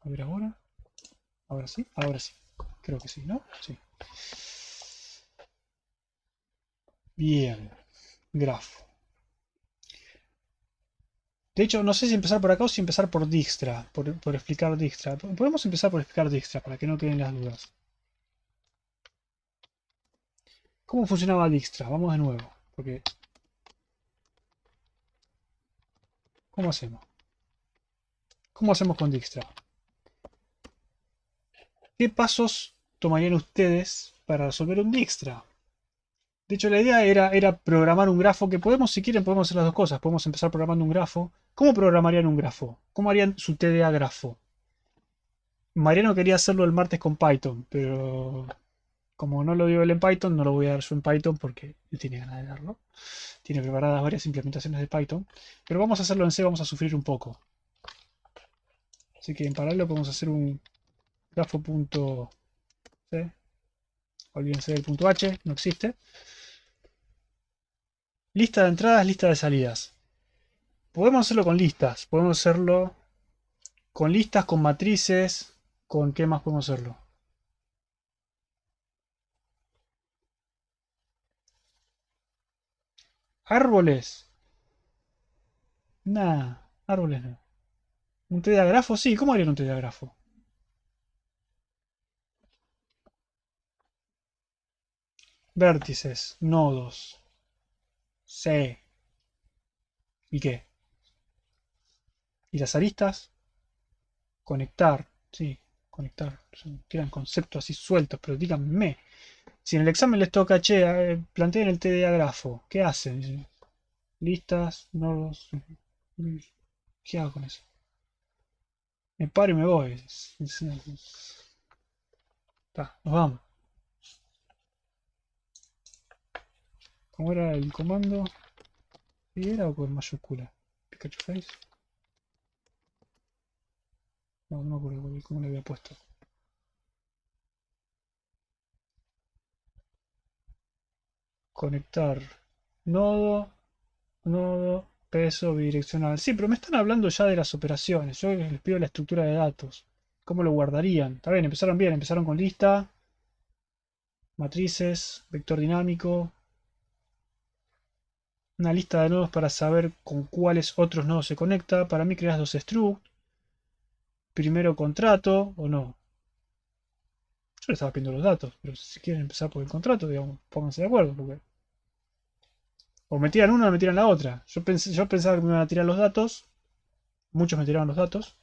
A ver ahora. Ahora sí, ahora sí. Creo que sí, ¿no? Sí. Bien. Grafo. De hecho, no sé si empezar por acá o si empezar por Dijkstra, por explicar Dijkstra. Podemos empezar por explicar Dijkstra para que no queden las dudas. ¿Cómo funcionaba Dijkstra? Vamos de nuevo. Porque, ¿cómo hacemos? ¿Cómo hacemos con Dijkstra? ¿Qué pasos tomarían ustedes para resolver un Dijkstra? De hecho, la idea era programar un grafo que podemos, si quieren, podemos hacer las dos cosas. Podemos empezar programando un grafo. ¿Cómo programarían un grafo? ¿Cómo harían su TDA grafo? Mariano quería hacerlo el martes con Python, pero como no lo dio él en Python, no lo voy a dar yo en Python porque él tiene ganas de darlo. Tiene preparadas varias implementaciones de Python. Pero vamos a hacerlo en C, vamos a sufrir un poco. Así que en paralelo podemos hacer un grafo.c. Olvídense del punto H, no existe. Lista de entradas, lista de salidas. Podemos hacerlo con listas. Podemos hacerlo con listas, con matrices. ¿Con qué más podemos hacerlo? Árboles. Nah, árboles no. ¿Un TDA-grafo? Sí, ¿cómo harían un TDA-grafo? Vértices, nodos. C. ¿Y qué? ¿Y las aristas? Conectar. Sí, conectar. Tiran conceptos así sueltos, pero díganme. Si en el examen les toca, che, planteen el TDA-grafo. ¿Qué hacen? Dicen, listas, nodos. ¿Qué hago con eso? Me paro y me voy. Nos vamos. ¿Cómo era el comando? ¿Y era o con mayúscula? Pikachu Face. No, no me acuerdo cómo le había puesto. Conectar. Nodo, nodo, peso bidireccional. Sí, pero me están hablando ya de las operaciones. Yo les pido la estructura de datos. ¿Cómo lo guardarían? Está bien, empezaron con lista, matrices, vector dinámico, una lista de nodos para saber con cuáles otros nodos se conecta. Para mí creas dos struct, primero contrato o no. Yo le estaba pidiendo los datos, pero si quieren empezar por el contrato, digamos, pónganse de acuerdo, porque o me tiran una o me tiran la otra. Yo pensaba que me iban a tirar los datos, muchos me tiraban los datos,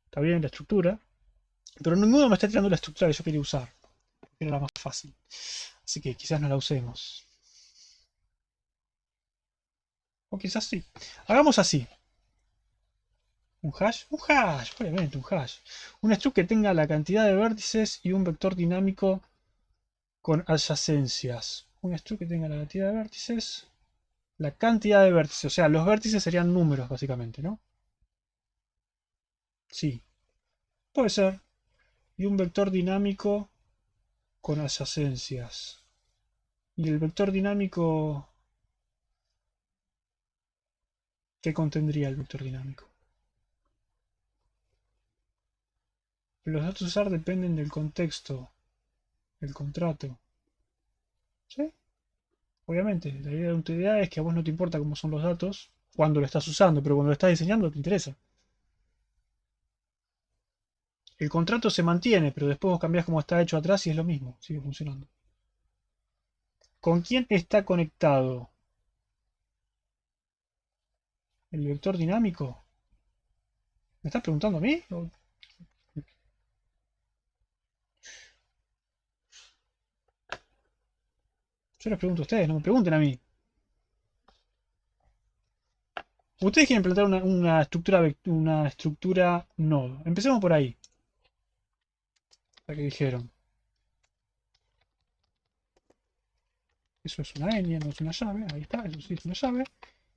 está bien, la estructura, pero ninguno me está tirando la estructura que yo quería usar, era la más fácil. Así que quizás no la usemos. O quizás sí. Hagamos así. Un hash, obviamente, un hash. Un struct que tenga la cantidad de vértices y un vector dinámico con adyacencias. Un struct que tenga la cantidad de vértices, la cantidad de vértices, o sea, los vértices serían números básicamente, ¿no? Sí, puede ser. Y un vector dinámico con adyacencias. Y el vector dinámico, ¿qué contendría el vector dinámico? Los datos a usar dependen del contexto, del contrato. ¿Sí? Obviamente, la idea de un TDA es que a vos no te importa cómo son los datos cuando lo estás usando, pero cuando lo estás diseñando te interesa. El contrato se mantiene, pero después vos cambiás cómo está hecho atrás y es lo mismo, sigue funcionando. ¿Con quién está conectado el vector dinámico? ¿Me estás preguntando a mí? Yo les pregunto a ustedes, no me pregunten a mí. Ustedes quieren plantear una estructura nodo. Empecemos por ahí. La que dijeron. Eso es una enya, no es una llave. Ahí está, eso sí es una llave.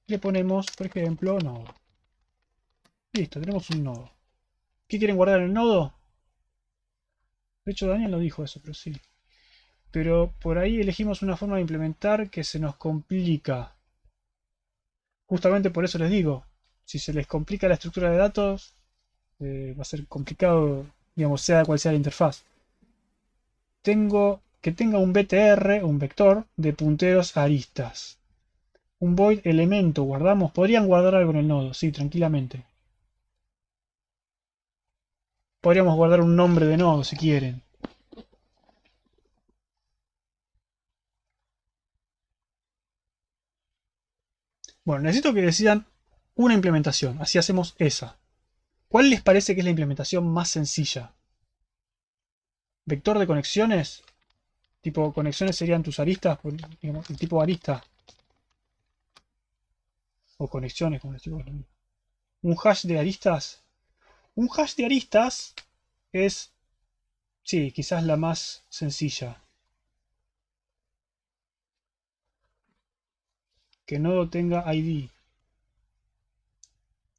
Le ponemos, por ejemplo, nodo. Listo, tenemos un nodo. ¿Qué quieren guardar en el nodo? De hecho, Daniel lo dijo eso, pero sí. Pero por ahí elegimos una forma de implementar que se nos complica. Justamente por eso les digo, si se les complica la estructura de datos, Va a ser complicado, digamos, sea cual sea la interfaz. Tengo que tenga un BTR, un vector, de punteros a aristas. Un void elemento, guardamos. Podrían guardar algo en el nodo, sí, tranquilamente. Podríamos guardar un nombre de nodo si quieren. Bueno, necesito que decidan una implementación. Así hacemos esa. ¿Cuál les parece que es la implementación más sencilla? ¿Vector de conexiones? Tipo, conexiones serían tus aristas, digamos, el tipo arista. O conexiones, como les digo. Un hash de aristas. Un hash de aristas es, sí, quizás la más sencilla. Que nodo tenga ID.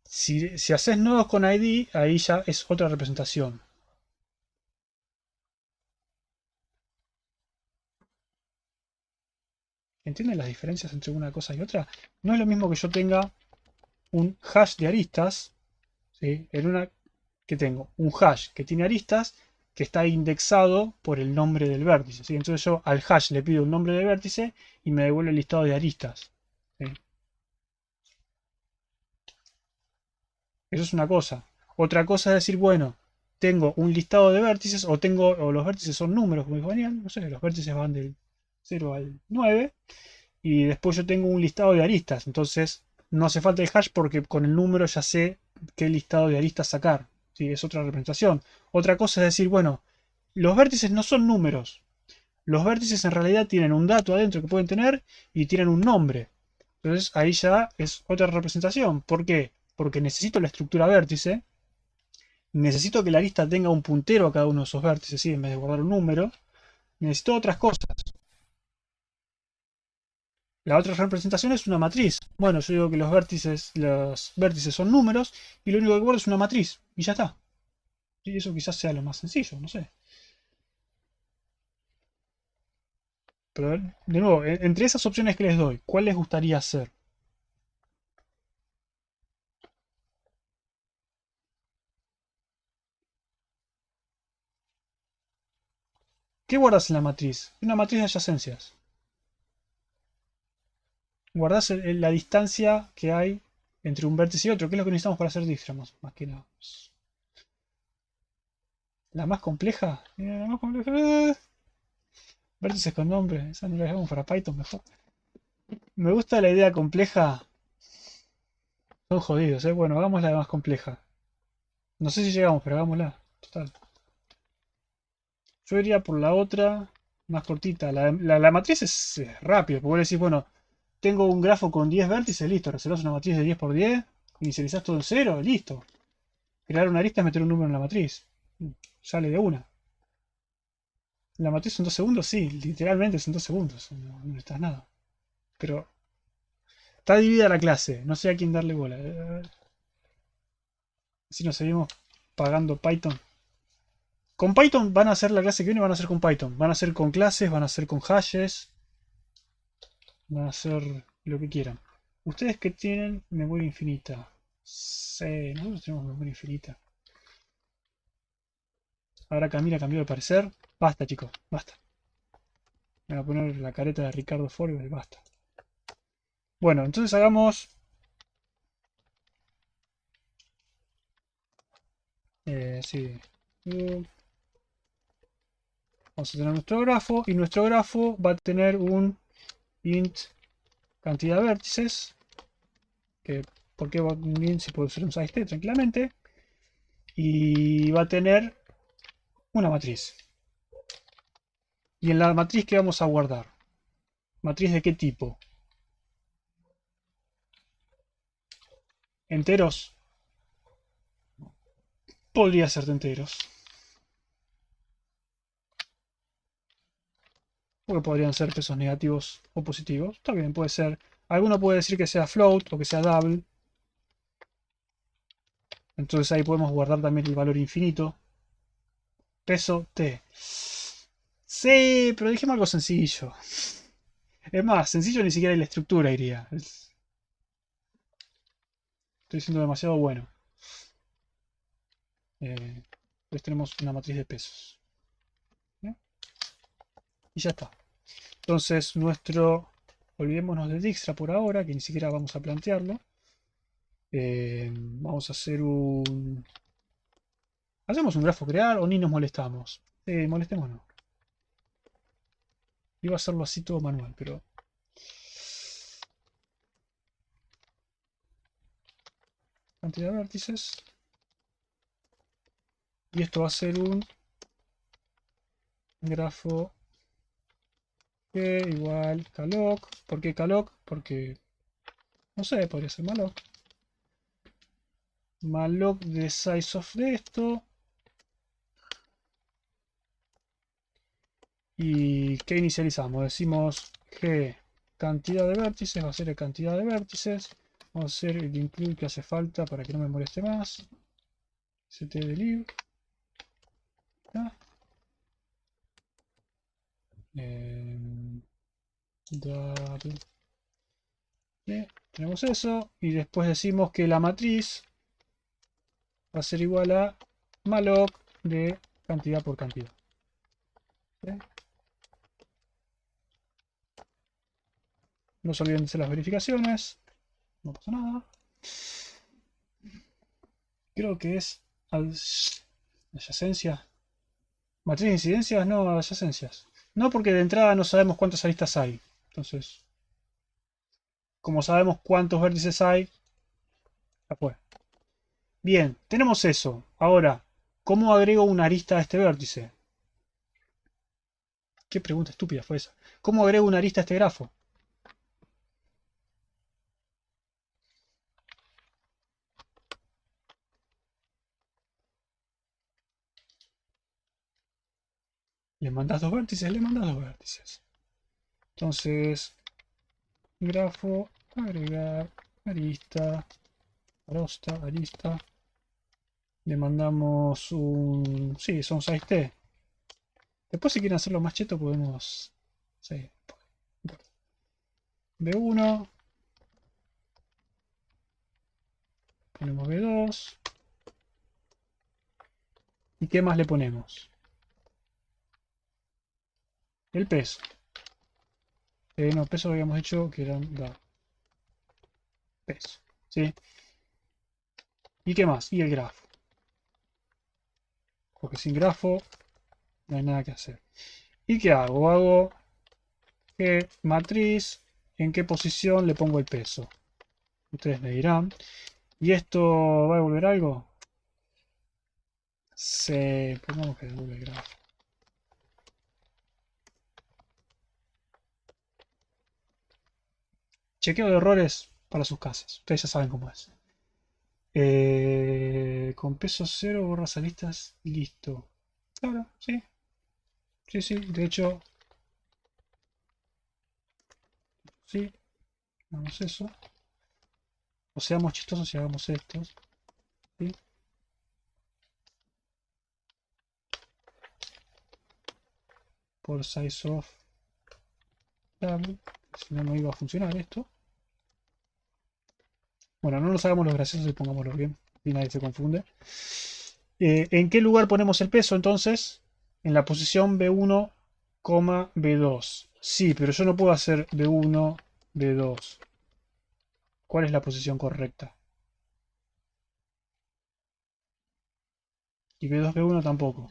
Si haces nodos con ID, ahí ya es otra representación. ¿Entienden las diferencias entre una cosa y otra? No es lo mismo que yo tenga un hash de aristas, ¿sí? En una que tengo un hash que tiene aristas que está indexado por el nombre del vértice, ¿sí? Entonces yo al hash le pido un nombre de vértice y me devuelve el listado de aristas, ¿sí? Eso es una cosa. Otra cosa es decir, bueno, tengo un listado de vértices o los vértices son números, como dijo Daniel, no sé, los vértices van del 0 al 9 y después yo tengo un listado de aristas. Entonces no hace falta el hash porque con el número ya sé qué listado de aristas sacar. ¿Sí? Es otra representación. Otra cosa es decir, bueno, los vértices no son números. Los vértices en realidad tienen un dato adentro que pueden tener y tienen un nombre. Entonces ahí ya es otra representación. ¿Por qué? Porque necesito la estructura vértice. Necesito que la arista tenga un puntero a cada uno de esos vértices, ¿sí? En vez de guardar un número. Necesito otras cosas. La otra representación es una matriz. Bueno, yo digo que los vértices son números y lo único que guardo es una matriz. Y ya está. Y eso quizás sea lo más sencillo, no sé. Pero de nuevo, entre esas opciones que les doy, ¿cuál les gustaría hacer? ¿Qué guardas en la matriz? Una matriz de adyacencias. Guardas la distancia que hay entre un vértice y otro, que es lo que necesitamos para hacer dígramos, más que nada. La más compleja. La más compleja. Vértices con nombre. Esa no la dejamos para Python mejor. Me gusta la idea compleja. Son jodidos, ¿eh? Bueno, hagamos la más compleja. No sé si llegamos, pero hagámosla. Total. Yo iría por la otra, más cortita. La matriz es rápido, porque vos decís, bueno, tengo un grafo con 10 vértices, listo. Reservas una matriz de 10 por 10, inicializás todo en cero, listo. Crear una arista es meter un número en la matriz. Sale de una. La matriz son 2 segundos, sí, literalmente son 2 segundos. No, no estás nada. Pero está dividida la clase, no sé a quién darle bola. Si nos seguimos pagando Python. Con Python van a hacer la clase que viene, van a hacer con Python. Van a hacer con clases, van a hacer con hashes, van a hacer lo que quieran. Ustedes que tienen memoria infinita. Sí, nosotros tenemos memoria infinita. Ahora Camila cambió de parecer. Basta, chicos, basta. Me voy a poner la careta de Ricardo Ford y basta. Bueno, entonces hagamos. Sí. Vamos a tener nuestro grafo y nuestro grafo va a tener un int cantidad de vértices. Que, ¿por qué un int si puede ser un size tranquilamente? Y va a tener una matriz. ¿Y en la matriz qué vamos a guardar? ¿Matriz de qué tipo? ¿Enteros? Podría ser de enteros. Porque podrían ser pesos negativos o positivos. También puede ser. Alguno puede decir que sea float o que sea double. Entonces ahí podemos guardar también el valor infinito. Peso T. Sí, pero dijimos algo sencillo. Es más, sencillo ni siquiera hay la estructura iría. Estoy siendo demasiado bueno. Pues tenemos una matriz de pesos. ¿Bien? Y ya está. Entonces olvidémonos de Dijkstra por ahora, que ni siquiera vamos a plantearlo. Vamos a hacer un... ¿Hacemos un grafo crear o ni nos molestamos? Molestémonos. Iba a hacerlo así todo manual, pero... Cantidad de vértices. Y esto va a ser un grafo que igual calloc. ¿Por qué calloc? Porque, no sé, podría ser malloc. Malloc de size of de esto. ¿Y qué inicializamos? Decimos que cantidad de vértices va a ser la cantidad de vértices. Vamos a hacer el include que hace falta para que no me moleste más. Stdelive. Double. Tenemos eso. Y después decimos que la matriz va a ser igual a malloc de cantidad por cantidad. ¿Sí? No se olviden de hacer las verificaciones. No pasa nada. Creo que es adyacencia. Matriz de incidencias, no adyacencias. No, porque de entrada no sabemos cuántas aristas hay. Entonces, como sabemos cuántos vértices hay, ya fue. Bien, tenemos eso. Ahora, ¿cómo agrego una arista a este vértice? Qué pregunta estúpida fue esa. ¿Cómo agrego una arista a este grafo? Le mandas dos vértices, le mandas dos vértices. Entonces, grafo, agregar, arista, arista. Le mandamos un... Sí, son 6T. Después si quieren hacerlo más cheto podemos... Sí, B1. Ponemos B2. ¿Y qué más le ponemos? El peso. No, peso habíamos hecho que eran peso. ¿Sí? ¿Y qué más? Y el grafo. Porque sin grafo no hay nada que hacer. ¿Y qué hago? Hago que matriz, en qué posición le pongo el peso. Ustedes me dirán. ¿Y esto va a devolver algo? Se... Pongamos que devuelve el grafo. Chequeo de errores para sus casas. Ustedes ya saben cómo es. Con peso cero, borras aristas y listo. Claro, sí. Sí, sí. De hecho, sí. Hagamos eso. O seamos chistosos y hagamos esto. ¿Sí? Por size of double. Si no, no iba a funcionar esto. Bueno, no nos hagamos los graciosos y pongámoslo bien. Y nadie se confunde. ¿En qué lugar ponemos el peso entonces? En la posición B1, B2. Sí, pero yo no puedo hacer B1, B2. ¿Cuál es la posición correcta? Y B2, B1 tampoco.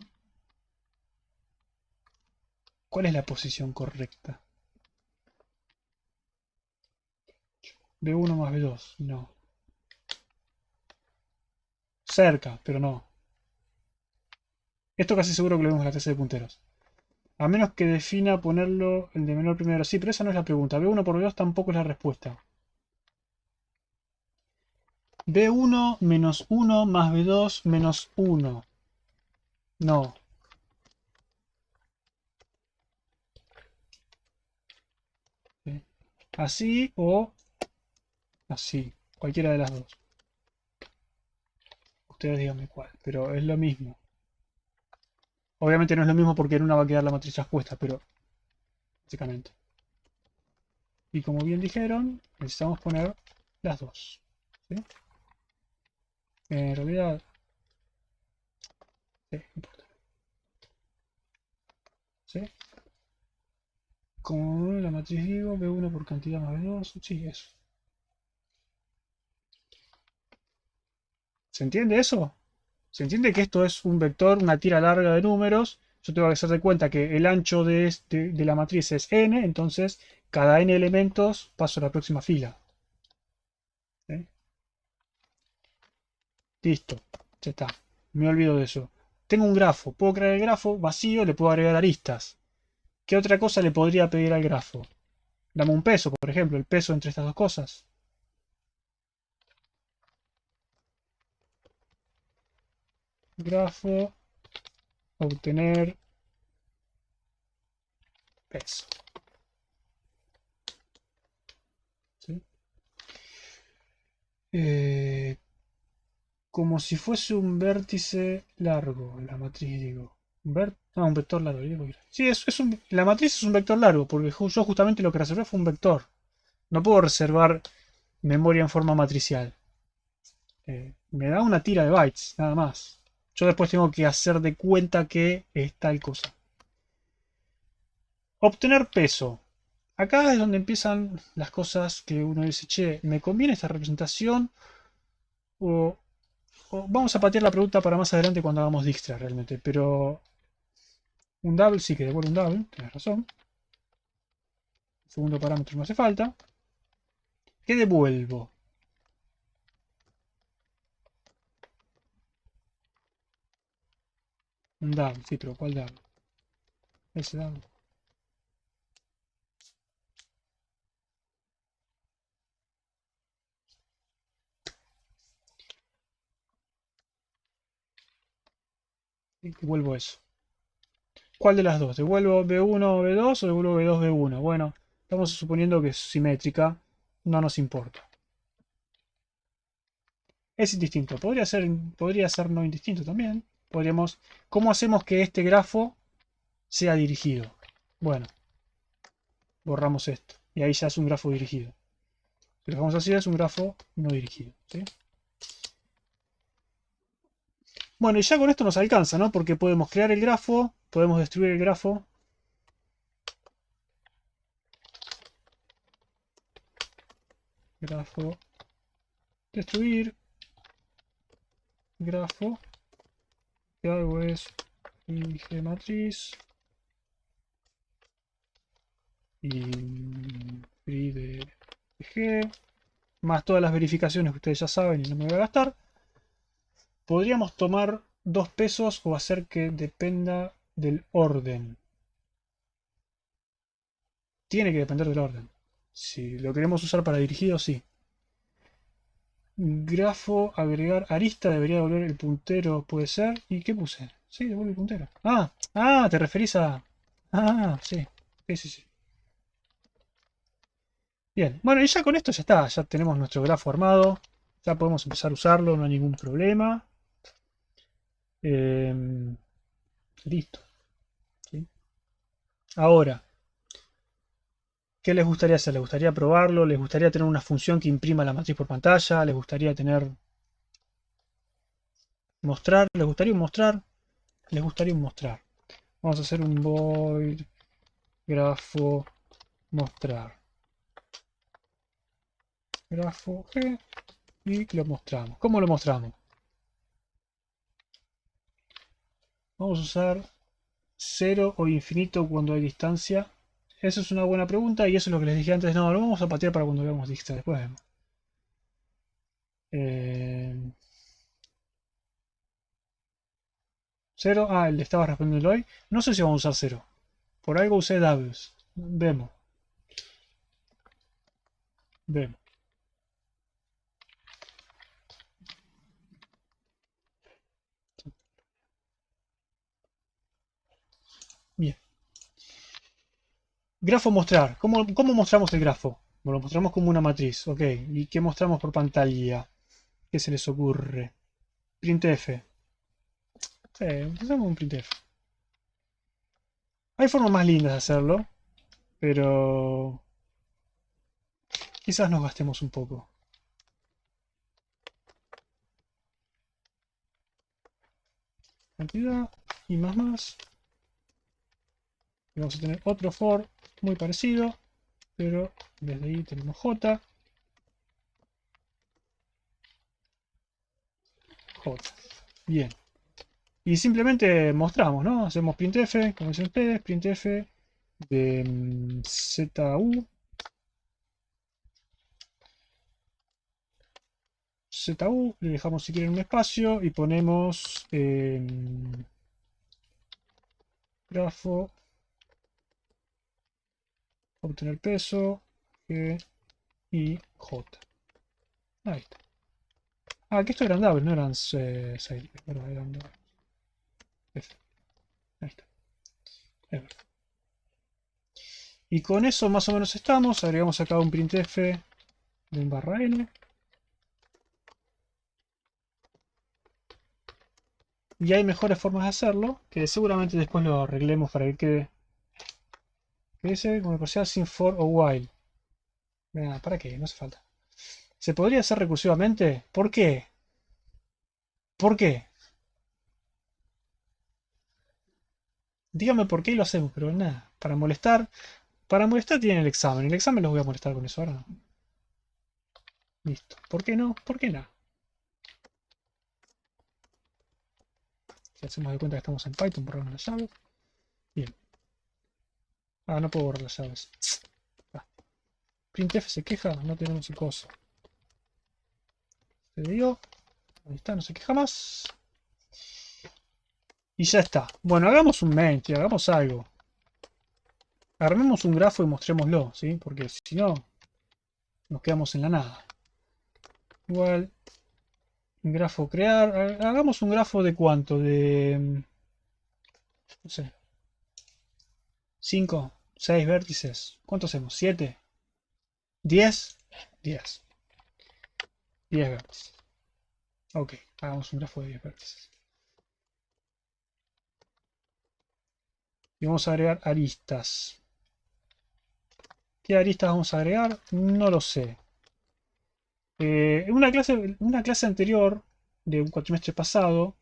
¿Cuál es la posición correcta? B1 más B2. No. Cerca, pero no. Esto casi seguro que lo vemos en la clase de punteros. A menos que defina ponerlo el de menor primero. Sí, pero esa no es la pregunta. B1 por B2 tampoco es la respuesta. B1 menos 1 más B2 menos 1. No. ¿Sí? Así o así. Cualquiera de las dos. Ustedes díganme cuál. Pero es lo mismo. Obviamente no es lo mismo porque en una va a quedar la matriz expuesta, pero básicamente. Y como bien dijeron, necesitamos poner las dos. ¿Sí? En realidad, Sí, no importa. ¿Sí? Con la matriz digo, B1 por cantidad más B2. Sí, eso. ¿Se entiende eso? ¿Se entiende que esto es un vector, una tira larga de números? Yo tengo que hacer de cuenta que el ancho de la matriz es n, entonces cada n elementos paso a la próxima fila. ¿Sí? Listo, ya está. Me olvido de eso. Tengo un grafo. Puedo crear el grafo vacío, le puedo agregar aristas. ¿Qué otra cosa le podría pedir al grafo? Dame un peso, por ejemplo, el peso entre estas dos cosas. Grafo, obtener peso. ¿Sí? Eh, como si fuese un vértice largo, la matriz, digo. Un vector largo. Sí, la matriz es un vector largo, porque yo justamente lo que reservé fue un vector. No puedo reservar memoria en forma matricial. Me da una tira de bytes, nada más. Yo después tengo que hacer de cuenta que es tal cosa. Obtener peso. Acá es donde empiezan las cosas que uno dice, che, ¿me conviene esta representación? O, vamos a patear la pregunta para más adelante cuando hagamos Dijkstra realmente. Pero un double sí que devuelve un double, tienes razón. El segundo parámetro no hace falta. ¿Qué devuelvo? Un double, sí, pero ¿cuál double? Ese double. Y devuelvo eso. ¿Cuál de las dos? ¿Devuelvo B1 B2 o devuelvo B2 B1? Bueno, estamos suponiendo que es simétrica. No nos importa. Es indistinto. Podría ser no indistinto también. Podríamos. ¿Cómo hacemos que este grafo sea dirigido? Bueno, borramos esto. Y ahí ya es un grafo dirigido. Si lo dejamos así, es un grafo no dirigido. ¿Sí? Bueno, y ya con esto nos alcanza, ¿no? Porque podemos crear el grafo, podemos destruir el grafo. Grafo. Destruir. Grafo. Lo que hago es G matriz. Y free de G. Más todas las verificaciones que ustedes ya saben y no me voy a gastar. Podríamos tomar 2 pesos o hacer que dependa del orden. Tiene que depender del orden. Si lo queremos usar para dirigido, sí. Grafo, agregar arista, debería devolver el puntero, puede ser. ¿Y qué puse? Sí, devuelve el puntero. Te referís a... Sí. Sí, sí, sí. Bien, bueno, y ya con esto ya está. Ya tenemos nuestro grafo armado. Ya podemos empezar a usarlo, no hay ningún problema. Listo. ¿Sí? Ahora, ¿qué les gustaría hacer? ¿Les gustaría probarlo? ¿Les gustaría tener una función que imprima la matriz por pantalla? ¿Les gustaría tener... mostrar? ¿Les gustaría un mostrar? ¿Les gustaría un mostrar? Vamos a hacer un void grafo mostrar. Grafo G y lo mostramos. ¿Cómo lo mostramos? Vamos a usar 0 o infinito cuando hay distancia. Esa es una buena pregunta y eso es lo que les dije antes. No, lo vamos a patear para cuando veamos distancia. Después vemos. Eh, 0. Le estaba respondiendo hoy. No sé si vamos a usar 0. Por algo usé doubles. Vemos. Vemos. Bien. Grafo mostrar. ¿Cómo mostramos el grafo? Bueno, lo mostramos como una matriz. Ok. ¿Y qué mostramos por pantalla? ¿Qué se les ocurre? Printf. Sí, usamos un printf. Hay formas más lindas de hacerlo, pero quizás nos gastemos un poco. cantidad y más. Y vamos a tener otro for muy parecido, pero desde ahí tenemos j. Bien. Y simplemente mostramos, ¿no? Hacemos printf, como dicen ustedes, printf de ZU, le dejamos si quieren un espacio y ponemos grafo, obtener peso, G y J. Ahí está. Ah, que esto eran double, no eran 6, eran double. F. Ahí está. Es verdad. Y con eso más o menos estamos. Agregamos acá un printf de un barra n. Y hay mejores formas de hacerlo, que seguramente después lo arreglemos para que quede. Que dice como que sea sin for o while. Mira, ¿para qué? No hace falta. ¿Se podría hacer recursivamente? ¿Por qué? ¿Por qué? Dígame por qué y lo hacemos, pero nada. Para molestar. Para molestar tienen el examen. El examen los voy a molestar con eso ahora. No. Listo. ¿Por qué no? ¿Por qué no? Si hacemos de cuenta que estamos en Python, borramos las llaves. Bien. Ah, no puedo borrar las llaves. Ah. Printf se queja, no tenemos el coso. Se dio. Ahí está, no se queja más. Y ya está. Bueno, hagamos un main, tío, hagamos algo. Armemos un grafo y mostrémoslo, ¿sí? Porque si no, nos quedamos en la nada. Igual, un grafo crear. Hagamos un grafo de cuánto, de... no sé. 5, 6 vértices. ¿Cuánto hacemos? ¿7? ¿10? 10. 10 vértices. Ok, hagamos un grafo de 10 vértices. Y vamos a agregar aristas. ¿Qué aristas vamos a agregar? No lo sé. En una clase anterior, de un cuatrimestre pasado,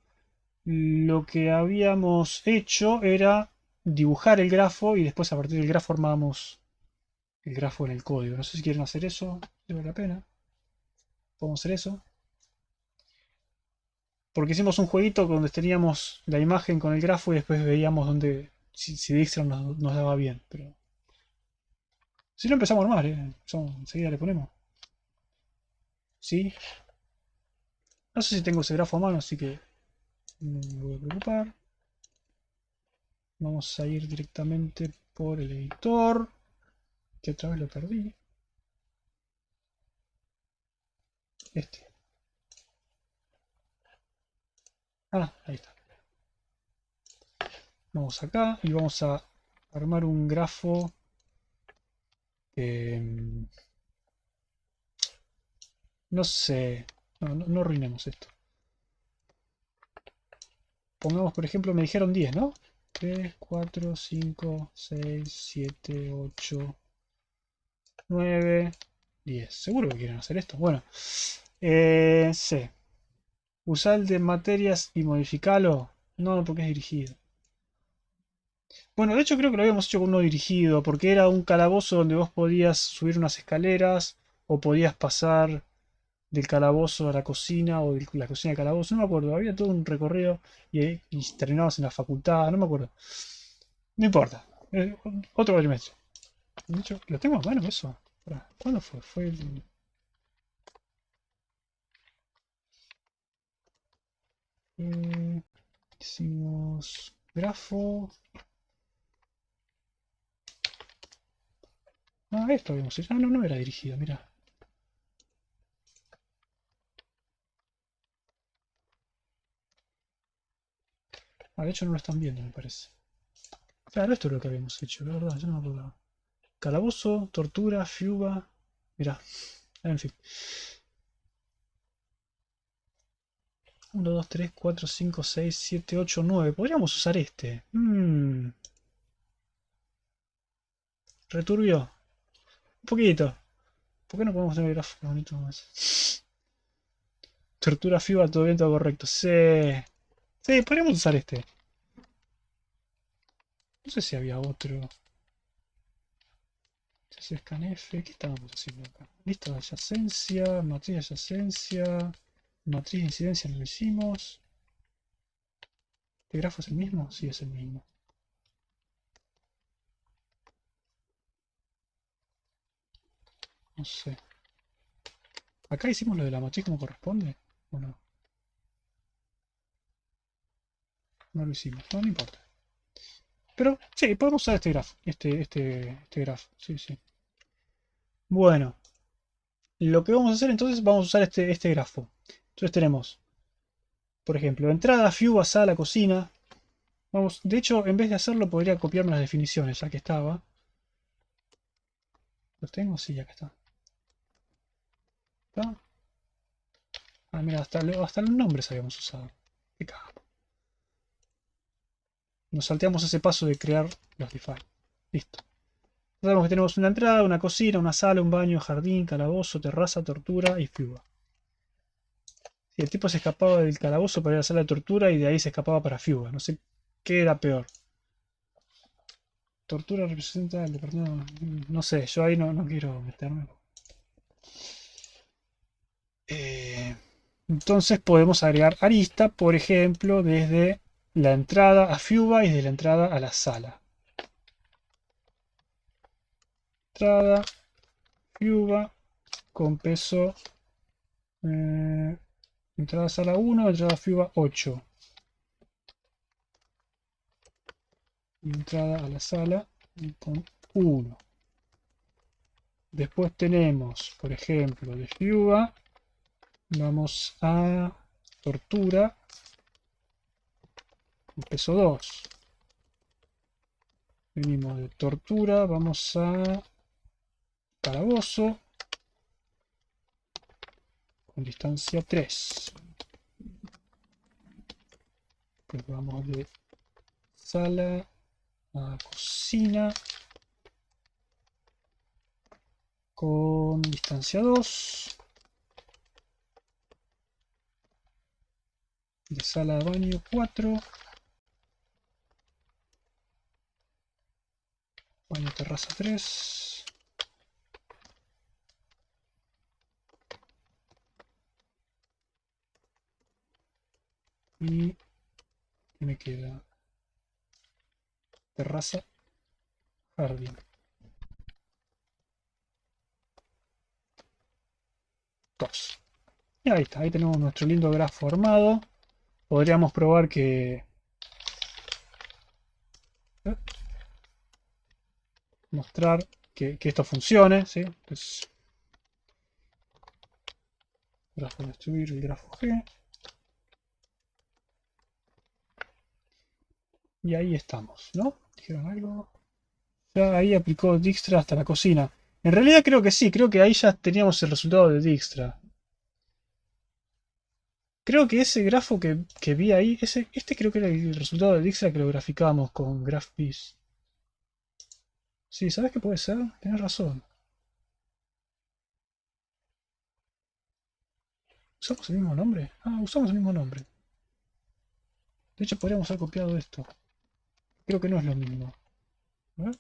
lo que habíamos hecho era dibujar el grafo y después a partir del grafo armábamos el grafo en el código. No sé si quieren hacer eso, vale la pena. Podemos hacer eso. Porque hicimos un jueguito donde teníamos la imagen con el grafo y después veíamos dónde, si Dijkstra nos daba bien. Pero si no empezamos a armar, enseguida le ponemos. ¿Sí? No sé si tengo ese grafo a mano, así que no me voy a preocupar. Vamos a ir directamente por el editor, que otra vez lo perdí. Este. Ah, ahí está. Vamos acá y vamos a armar un grafo. No sé. No arruinemos esto. Pongamos, por ejemplo, me dijeron 10, ¿no? 3, 4, 5, 6, 7, 8, 9, 10. Seguro que quieren hacer esto. Bueno. C. Usar el de materias y modificarlo. No, porque es dirigido. Bueno, de hecho creo que lo habíamos hecho con uno dirigido, porque era un calabozo donde vos podías subir unas escaleras o podías pasar del calabozo a la cocina o de la cocina al calabozo, no me acuerdo, había todo un recorrido y terminabas en la facultad, no me acuerdo. No importa, otro cuatrimestre. De hecho, lo tengo a mano eso. ¿Cuándo fue? Fue el... hicimos grafo. Ah, esto habíamos hecho. Ah, no, no era dirigido, mira. Ah, de hecho no lo están viendo, me parece. Claro, esto es lo que habíamos hecho, la verdad, yo no me acordaba. Calabozo, tortura, fiuba. Mirá, en fin. 1, 2, 3, 4, 5, 6, 7, 8, 9. Podríamos usar este. Returbio. Un poquito. ¿Por qué no podemos tener gráficos bonitos más? Tortura FIBA, todo bien, todo correcto. Sí. Sí, podríamos usar este. No sé si había otro. Scanf, ¿qué estábamos haciendo acá? Lista de adyacencia, matriz de adyacencia, matriz de incidencia no lo hicimos. ¿Este grafo es el mismo? Sí, es el mismo. No sé. ¿Acá hicimos lo de la matriz como corresponde? ¿O no? No lo hicimos. No, no importa. Pero sí, podemos usar este grafo. Este grafo. Sí, sí. Bueno. Lo que vamos a hacer entonces, vamos a usar este grafo. Entonces tenemos, por ejemplo, entrada, Fuba, sala, cocina. Vamos, de hecho, en vez de hacerlo, podría copiarme las definiciones, ya que estaba. ¿Los tengo? Sí, acá está. ¿Está? Ah, mira, hasta los nombres habíamos usado. Qué capo. Nos salteamos ese paso de crear los define. Listo. Sabemos que tenemos una entrada, una cocina, una sala, un baño, jardín, calabozo, terraza, tortura y Fuba. Y el tipo se escapaba del calabozo para ir a la sala de tortura y de ahí se escapaba para Fuba. No sé qué era peor. Tortura representa el departamento. No sé, yo ahí no quiero meterme. Entonces podemos agregar arista, por ejemplo, desde la entrada a Fuba y desde la entrada a la sala. Entrada, Fuba, con peso. Entrada a sala 1, entrada a Fuba 8. Y entrada a la sala con 1. Después tenemos, por ejemplo, de Fuba, vamos a tortura, con peso 2. Venimos de tortura, vamos a calabozo con distancia 3. Pues vamos de sala a cocina con distancia 2. De sala a baño 4. Baño terraza 3. Y me queda terraza, jardín. 2. Y ahí está, ahí tenemos nuestro lindo grafo armado. Podríamos probar que... mostrar que esto funcione, ¿sí? Entonces, grafo destruir el grafo G. Y ahí estamos, ¿no? ¿Dijeron algo? Ya ahí aplicó Dijkstra hasta la cocina. En realidad creo que sí, creo que ahí ya teníamos el resultado de Dijkstra. Creo que ese grafo que vi ahí, este creo que era el resultado de Dijkstra que lo graficábamos con GraphViz. Sí, ¿sabes qué puede ser? Tienes razón. ¿Usamos el mismo nombre? Ah, usamos el mismo nombre. De hecho, podríamos haber copiado esto. Creo que no es lo mismo. A ver.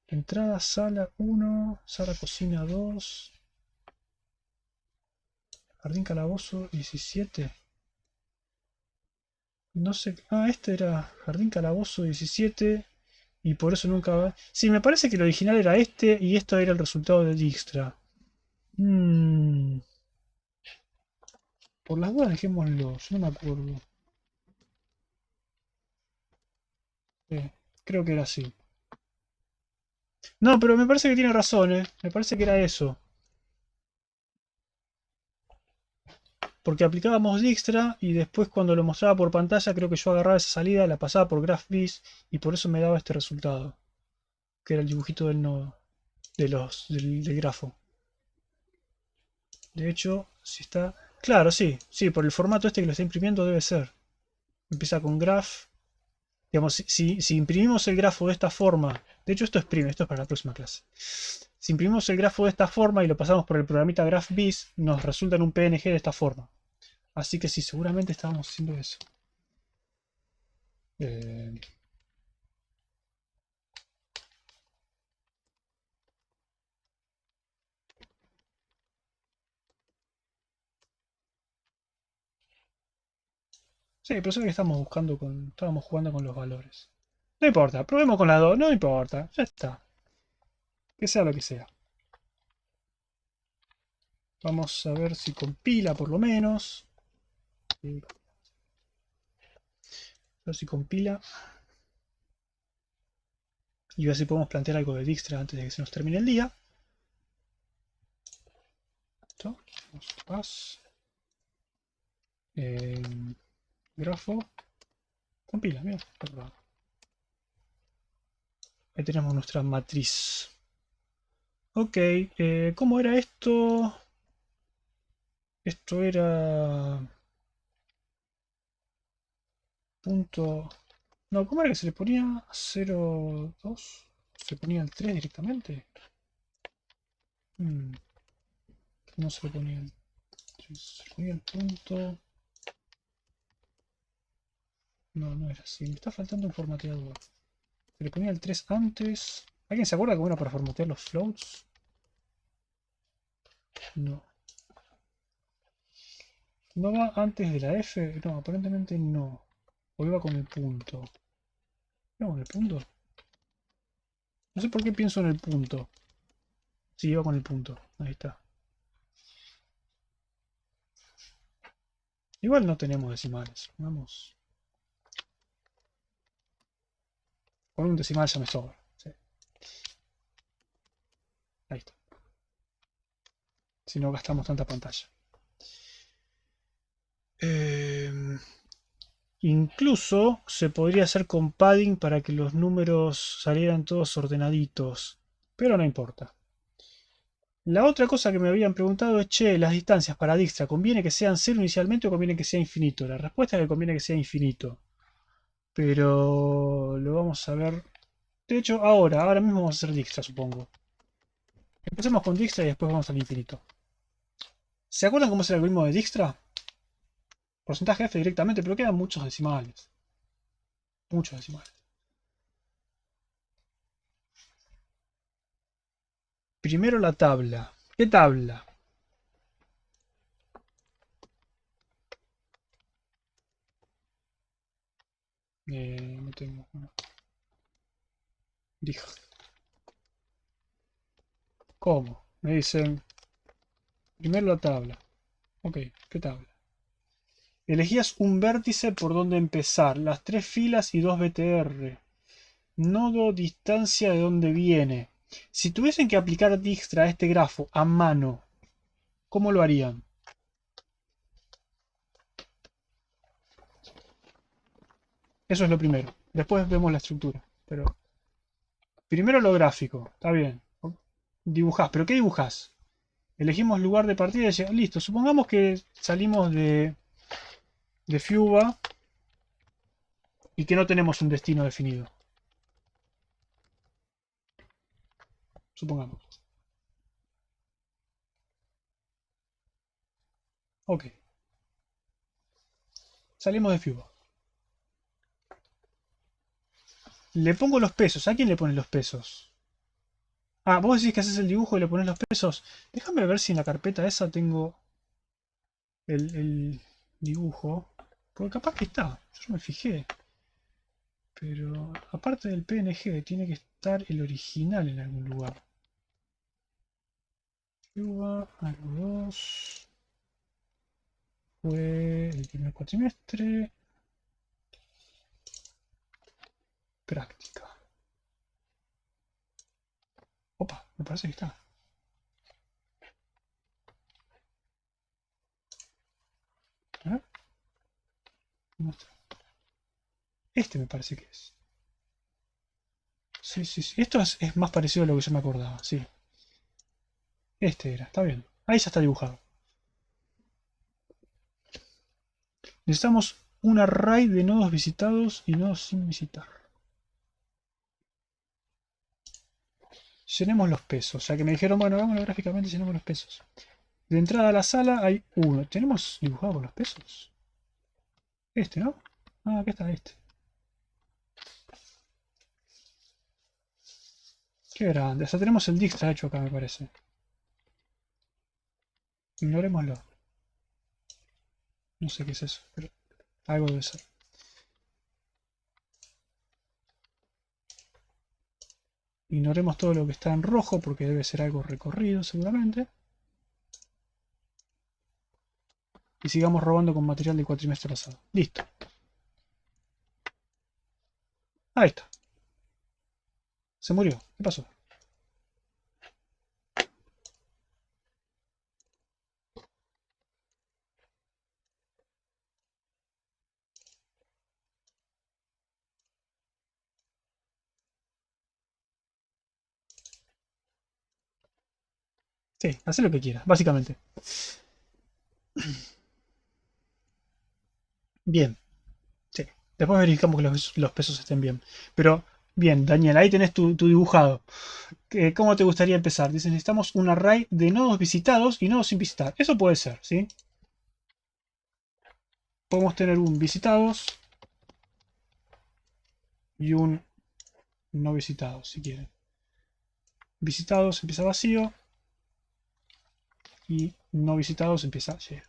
Entrada, sala 1, sala cocina 2, jardín calabozo 17. No sé. Ah, este era jardín calabozo 17 y por eso nunca va. Sí, me parece que el original era este y esto era el resultado de Dijkstra. Por las dudas dejémoslo, yo no me acuerdo. Creo que era así. No, pero me parece que tiene razón, ¿eh? Me parece que era eso. Porque aplicábamos Dijkstra y después cuando lo mostraba por pantalla creo que yo agarraba esa salida, la pasaba por GraphViz y por eso me daba este resultado. Que era el dibujito del nodo. Del grafo. De hecho, si está... Claro, sí, sí, por el formato este que lo está imprimiendo debe ser. Empieza con graph. Digamos, si imprimimos el grafo de esta forma, de hecho esto es prime, esto es para la próxima clase. Si imprimimos el grafo de esta forma y lo pasamos por el programita GraphViz, nos resulta en un PNG de esta forma. Así que sí, seguramente estábamos haciendo eso. Eh, sí, pero eso que estamos buscando estábamos jugando con los valores. No importa, probemos con las dos, no importa, ya está. Que sea lo que sea. Vamos a ver si compila por lo menos. A ver si compila. Y ver si podemos plantear algo de Dijkstra antes de que se nos termine el día. Esto, vamos, grafo. Compila, mira. Ahí tenemos nuestra matriz. Ok, ¿cómo era esto? Esto era... Punto... No, ¿cómo era que se le ponía 0, 2? ¿Se ponía el 3 directamente? No se le ponía el 3, se le ponía el punto... No, no era así. Me está faltando un formateador. Se le ponía el 3 antes. ¿Alguien se acuerda cómo era para formatear los floats? No. ¿No va antes de la F? No, aparentemente no. O iba con el punto. ¿Iba con el punto? No sé por qué pienso en el punto. Sí, iba con el punto. Ahí está. Igual no tenemos decimales. Vamos. Con un decimal ya me sobra. Sí. Ahí está. Si no gastamos tanta pantalla. Incluso se podría hacer con padding para que los números salieran todos ordenaditos. Pero no importa. La otra cosa que me habían preguntado es, che, las distancias para Dijkstra, ¿conviene que sean 0 inicialmente o conviene que sea infinito? La respuesta es que conviene que sea infinito. Pero lo vamos a ver. De hecho, ahora mismo vamos a hacer Dijkstra, supongo. Empecemos con Dijkstra y después vamos al infinito. ¿Se acuerdan cómo es el algoritmo de Dijkstra? Porcentaje F directamente, pero quedan muchos decimales. Muchos decimales. Primero la tabla. ¿Qué tabla? No tengo. Dijo. ¿Cómo? Me dicen. Primero la tabla. Ok, ¿qué tabla? Elegías un vértice por donde empezar, las tres filas y dos BTR. Nodo, distancia de donde viene. Si tuviesen que aplicar Dijkstra a este grafo a mano, ¿cómo lo harían? Eso es lo primero. Después vemos la estructura. Pero primero lo gráfico. Está bien. Dibujás. ¿Pero qué dibujás? Elegimos lugar de partida y decimos, listo. Supongamos que salimos de Fuba y que no tenemos un destino definido. Supongamos. Ok. Salimos de Fuba. Le pongo los pesos. ¿A quién le pones los pesos? Ah, vos decís que haces el dibujo y le pones los pesos. Déjame ver si en la carpeta esa tengo el dibujo. Porque capaz que está. Yo no me fijé. Pero aparte del PNG, tiene que estar el original en algún lugar. Cuba, algo 2. Fue el primer cuatrimestre. Práctica. Opa, me parece que está. A ver. Muestra. Este me parece que es. Sí, sí, sí. Esto es más parecido a lo que yo me acordaba, sí. Este era, está bien. Ahí ya está dibujado. Necesitamos un array de nodos visitados y nodos sin visitar. Llenemos los pesos. Ya que me dijeron, bueno, hagámoslo gráficamente, llenemos los pesos. De entrada a la sala hay uno. ¿Tenemos dibujado con los pesos? Este, ¿no? Ah, acá está este. Qué grande. O sea, tenemos el Dijkstra hecho acá, me parece. Ignorémoslo. No sé qué es eso, pero algo debe ser. Ignoremos todo lo que está en rojo porque debe ser algo recorrido seguramente. Y sigamos robando con material del cuatrimestre pasado. Listo. Ahí está. Se murió. ¿Qué pasó? Sí, hace lo que quiera, básicamente. Bien. Sí. Después verificamos que los pesos estén bien. Pero, bien, Daniel, ahí tenés tu dibujado. ¿Cómo te gustaría empezar? Dice, necesitamos un array de nodos visitados y nodos sin visitar. Eso puede ser, ¿sí? Podemos tener un visitados y un no visitados, si quieren. Visitados empieza vacío y no visitados empieza lleno.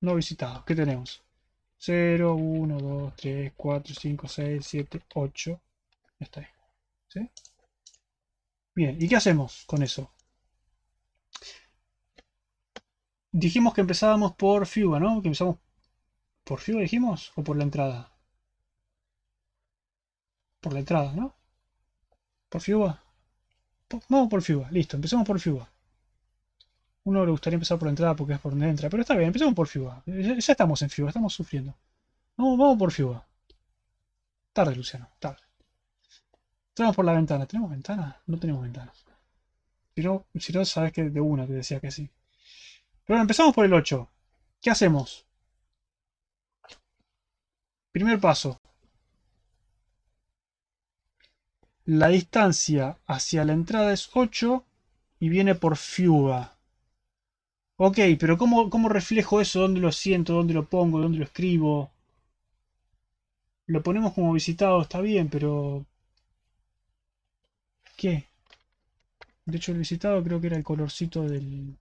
No visitados, ¿qué tenemos? 0, 1, 2, 3, 4, 5, 6, 7, 8. Está ahí. ¿Sí? Bien, ¿y qué hacemos con eso? Dijimos que empezábamos por Fuga, ¿no? Que empezamos por Fuga, dijimos, o por la entrada. Por la entrada, ¿no? ¿Por Fuga? Vamos por Fuga, listo, empecemos por Fuga. Uno le gustaría empezar por la entrada porque es por donde entra, pero está bien, empecemos por Fuga. Ya estamos en Fuga, estamos sufriendo. Vamos por Fuga. Tarde, Luciano, tarde. Entramos por la ventana. ¿Tenemos ventana? No tenemos ventana. Si no, sabes que de una te decía que sí. Pero bueno, empezamos por el 8. ¿Qué hacemos? Primer paso. La distancia hacia la entrada es 8 y viene por Fuga. Ok, pero ¿cómo reflejo eso? ¿Dónde lo siento? ¿Dónde lo pongo? ¿Dónde lo escribo? Lo ponemos como visitado, está bien, pero... ¿Qué? De hecho, el visitado creo que era el colorcito del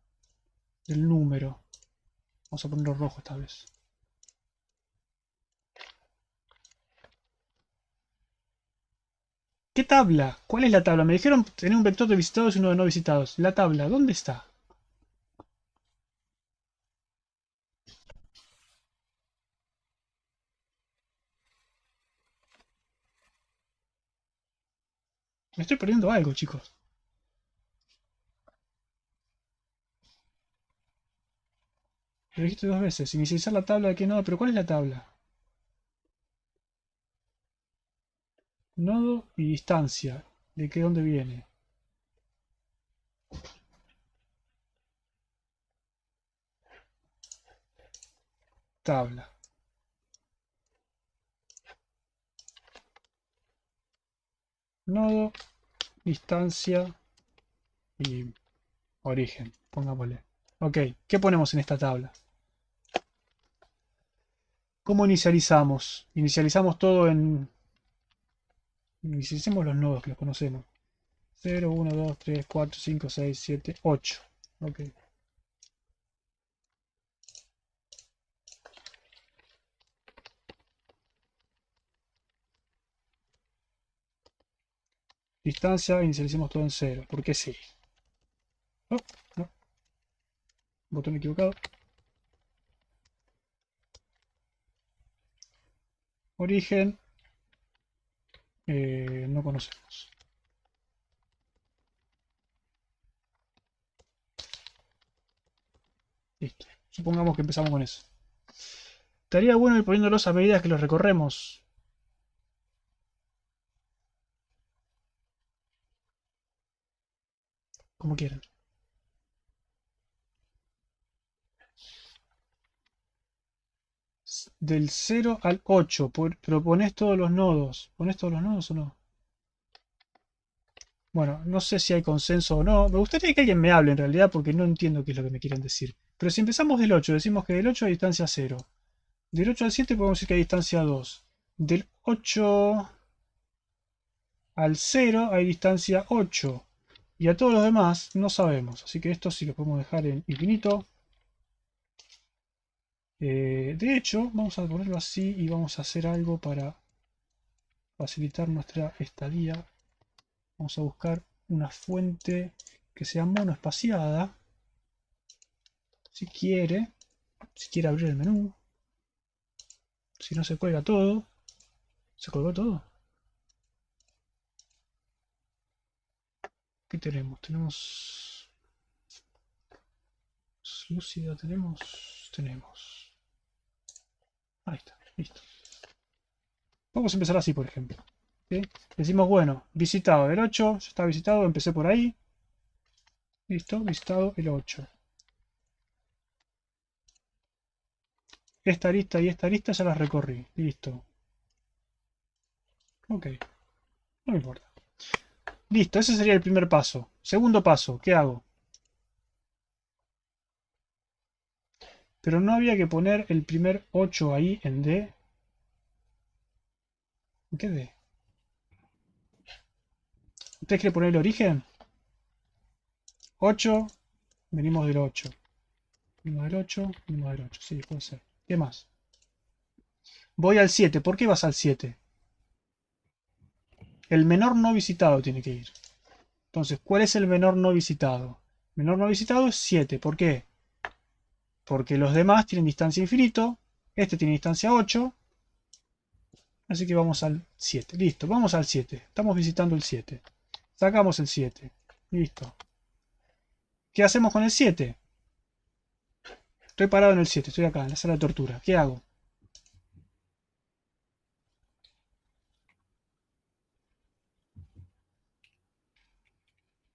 número. Vamos a ponerlo rojo esta vez. ¿Qué tabla? ¿Cuál es la tabla? Me dijeron tener un vector de visitados y uno de no visitados. La tabla, ¿dónde está? Me estoy perdiendo algo, chicos. Lo dijiste dos veces. Inicializar la tabla de qué nodo, pero ¿cuál es la tabla? Nodo y distancia. ¿De qué dónde viene? Tabla. Nodo, distancia y origen. Pongámosle. Ok, ¿qué ponemos en esta tabla? ¿Cómo inicializamos? Inicializamos todo en... Inicialicemos los nodos que los conocemos. 0, 1, 2, 3, 4, 5, 6, 7, 8. Ok. Distancia, inicialicemos todo en 0. Porque sí. Oh, no. Botón equivocado. Origen. No conocemos. Listo. Supongamos que empezamos con eso. Estaría bueno ir poniéndolos a medida que los recorremos. Como quieran. del 0 al 8. Pero ponés todos los nodos. ¿Ponés todos los nodos o no? Bueno, no sé si hay consenso o no. Me gustaría que alguien me hable en realidad porque no entiendo qué es lo que me quieren decir. Pero si empezamos del 8, decimos que del 8 hay distancia 0. Del 8 al 7 podemos decir que hay distancia 2. Del 8 al 0 hay distancia 8. Y a todos los demás no sabemos. Así que esto sí lo podemos dejar en infinito. De hecho, vamos a ponerlo así y vamos a hacer algo para facilitar nuestra estadía. Vamos a buscar una fuente que sea monoespaciada. Si quiere abrir el menú. Si no se cuelga todo. ¿Se colgó todo? ¿Qué tenemos? Tenemos lúcida, tenemos. Ahí está, listo. Vamos a empezar así, por ejemplo. ¿Sí? Decimos, bueno, visitado el 8, ya está visitado, empecé por ahí. Listo, visitado el 8. Esta arista y esta arista ya las recorrí. Listo. Ok, no me importa. Listo, ese sería el primer paso. Segundo paso, ¿qué hago? Pero no había que poner el primer 8 ahí en D. ¿En qué D? ¿Ustedes quieren poner el origen? 8, venimos del 8. Venimos del 8, venimos del 8. Sí, puede ser. ¿Qué más? Voy al 7. ¿Por qué vas al 7? El menor no visitado tiene que ir. Entonces, ¿cuál es el menor no visitado? El menor no visitado es 7. ¿Por qué? Porque los demás tienen distancia infinito. Este tiene distancia 8. Así que vamos al 7. Listo, vamos al 7. Estamos visitando el 7. Sacamos el 7. Listo. ¿Qué hacemos con el 7? Estoy parado en el 7. Estoy acá, en la sala de tortura. ¿Qué hago?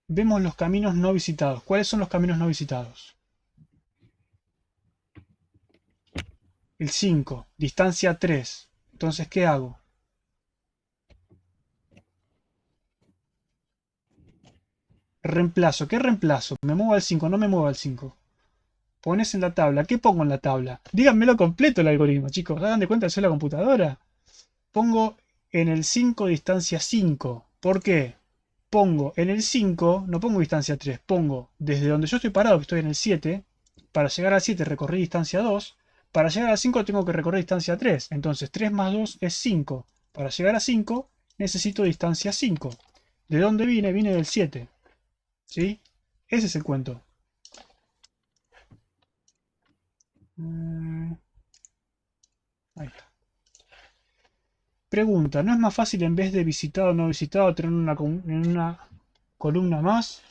Vemos los caminos no visitados. ¿Cuáles son los caminos no visitados? El 5. Distancia 3. Entonces, ¿qué hago? Reemplazo. ¿Qué reemplazo? Me muevo al 5, no me muevo al 5. Pones en la tabla. ¿Qué pongo en la tabla? Díganmelo completo el algoritmo, chicos. ¿Hagan de cuenta que soy la computadora? Pongo en el 5 distancia 5. ¿Por qué? Pongo en el 5, no pongo distancia 3. Pongo desde donde yo estoy parado, que estoy en el 7. Para llegar al 7 recorrí distancia 2. Para llegar al 5 tengo que recorrer distancia 3. Entonces 3 más 2 es 5. Para llegar a 5 necesito distancia 5. ¿De dónde vine? Vine del 7. ¿Sí? Ese es el cuento. Ahí está. Pregunta, ¿no es más fácil en vez de visitado o no visitado tener en una columna más?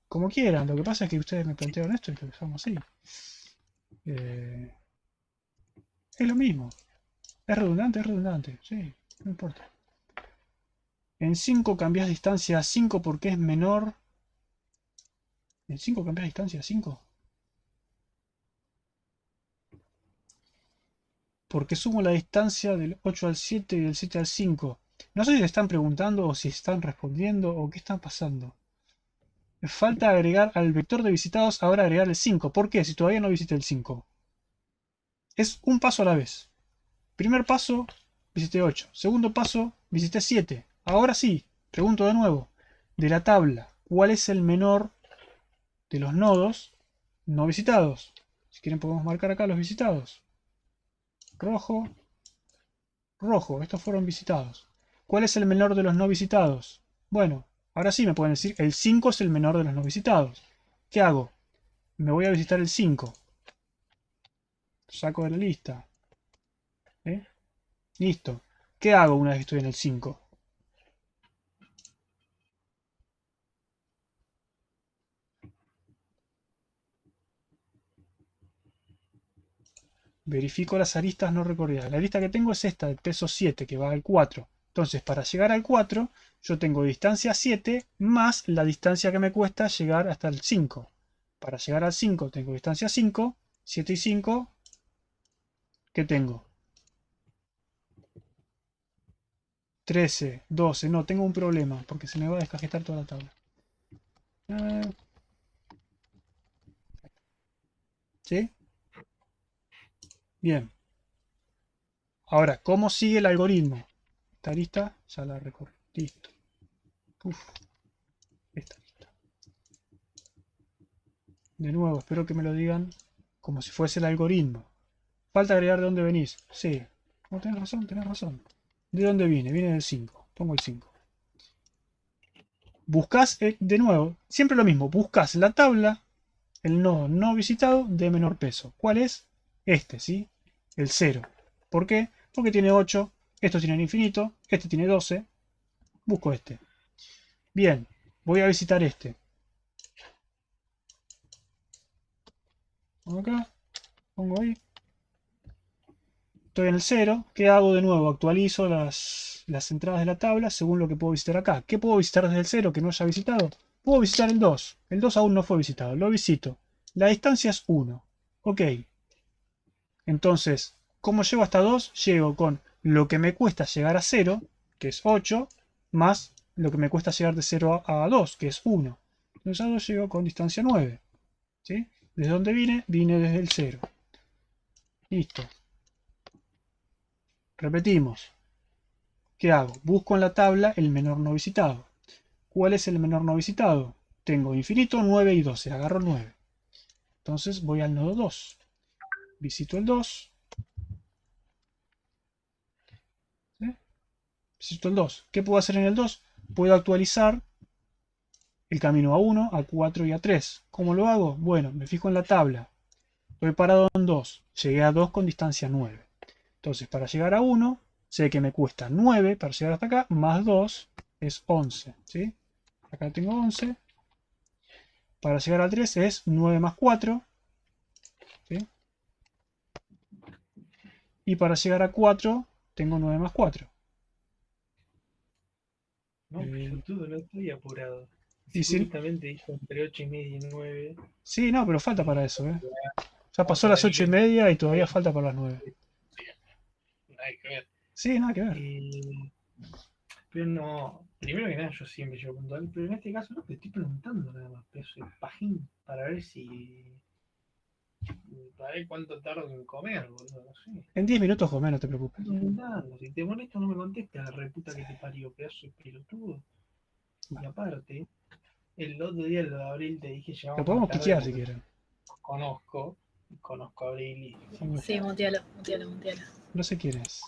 Como quieran, lo que pasa es que ustedes me plantearon esto y lo dejamos así. Eh, es lo mismo. Es redundante, sí, no importa. En 5 cambias distancia a 5 porque es menor. ¿En 5 cambias distancia a 5? Porque sumo la distancia del 8 al 7 y del 7 al 5. No sé si se están preguntando o si están respondiendo o qué está pasando. Me falta agregar al vector de visitados, ahora agregar el 5. ¿Por qué? Si todavía no visité el 5. Es un paso a la vez. Primer paso, visité 8. Segundo paso, visité 7. Ahora sí, pregunto de nuevo. De la tabla, ¿cuál es el menor de los nodos no visitados? Si quieren podemos marcar acá los visitados. Rojo, rojo. Estos fueron visitados. ¿Cuál es el menor de los no visitados? Bueno, ahora sí me pueden decir, el 5 es el menor de los no visitados. ¿Qué hago? Me voy a visitar el 5. Saco de la lista. ¿Eh? Listo. ¿Qué hago una vez que estoy en el 5? Verifico las aristas no recorridas. La lista que tengo es esta, de peso 7, que va al 4. Entonces, para llegar al 4, yo tengo distancia 7 más la distancia que me cuesta llegar hasta el 5. Para llegar al 5 tengo distancia 5, 7 y 5, ¿Qué tengo? 13, 12. No, tengo un problema porque se me va a descajetar toda la tabla. Eh, ¿Sí? Bien. Ahora, ¿cómo sigue el algoritmo? ¿Está lista? Ya la recorrí. Listo. Uf, está lista. De nuevo, espero que me lo digan como si fuese el algoritmo. Falta agregar de dónde venís. Sí. No, tenés razón, tenés razón. ¿De dónde viene? Viene del 5. Pongo el 5. Buscas, de nuevo, siempre lo mismo. Buscas la tabla, el nodo no visitado de menor peso. ¿Cuál es? Este, ¿sí? El 0. ¿Por qué? Porque tiene 8. Estos tienen infinito. Este tiene 12. Busco este. Bien. Voy a visitar este. Pongo acá. Pongo ahí. Estoy en el 0. ¿Qué hago de nuevo? Actualizo las entradas de la tabla según lo que puedo visitar acá. ¿Qué puedo visitar desde el 0 que no haya visitado? Puedo visitar el 2. El 2 aún no fue visitado. Lo visito. La distancia es 1. Ok. Entonces, ¿cómo llego hasta 2? Llego con lo que me cuesta llegar a 0, que es 8, más lo que me cuesta llegar de 0 a 2, que es 1. Entonces a 2 llego con distancia 9. ¿Sí? ¿Desde dónde vine? Vine desde el 0. Listo. Repetimos. ¿Qué hago? Busco en la tabla el menor no visitado. ¿Cuál es el menor no visitado? Tengo infinito, 9 y 12. Agarro 9. Entonces voy al nodo 2. Visito el 2. ¿Sí? Visito el 2. ¿Qué puedo hacer en el 2? Puedo actualizar el camino a 1, a 4 y a 3. ¿Cómo lo hago? Bueno, me fijo en la tabla. Estoy parado en 2. Llegué a 2 con distancia 9. Entonces, para llegar a 1, sé que me cuesta 9 para llegar hasta acá, más 2 es 11. ¿Sí? Acá tengo 11. Para llegar al 3 es 9 más 4. ¿Sí? Y para llegar a 4, tengo 9 más 4. No, pelotudo, no estoy apurado. Si Y si, justamente dijo entre 8 y media y 9, sí, no, pero falta dije, para eso. Ya vamos a pasó las ponerle 8 y lento. media y todavía falta para las 9. Sí, nada que ver. Sí, nada que ver. Pero no, primero que nada yo siempre llego puntual, pero en este caso no, te estoy preguntando nada más, pero soy pajín para ver si, para ver cuánto tardo en comer, boludo, no sé. En 10 minutos o menos, no te preocupes. Estoy preguntando, si te molesto no me contestas, la reputa que te parió, pedazo de pelotudo. Y Bueno, aparte, el otro día, el de abril, te dije lo llegamos más podemos tarde piquear si porque quieren. conozco, conozco a Abril y Bueno, Sí, mutealo, mutealo, mutealo. no sé quién es.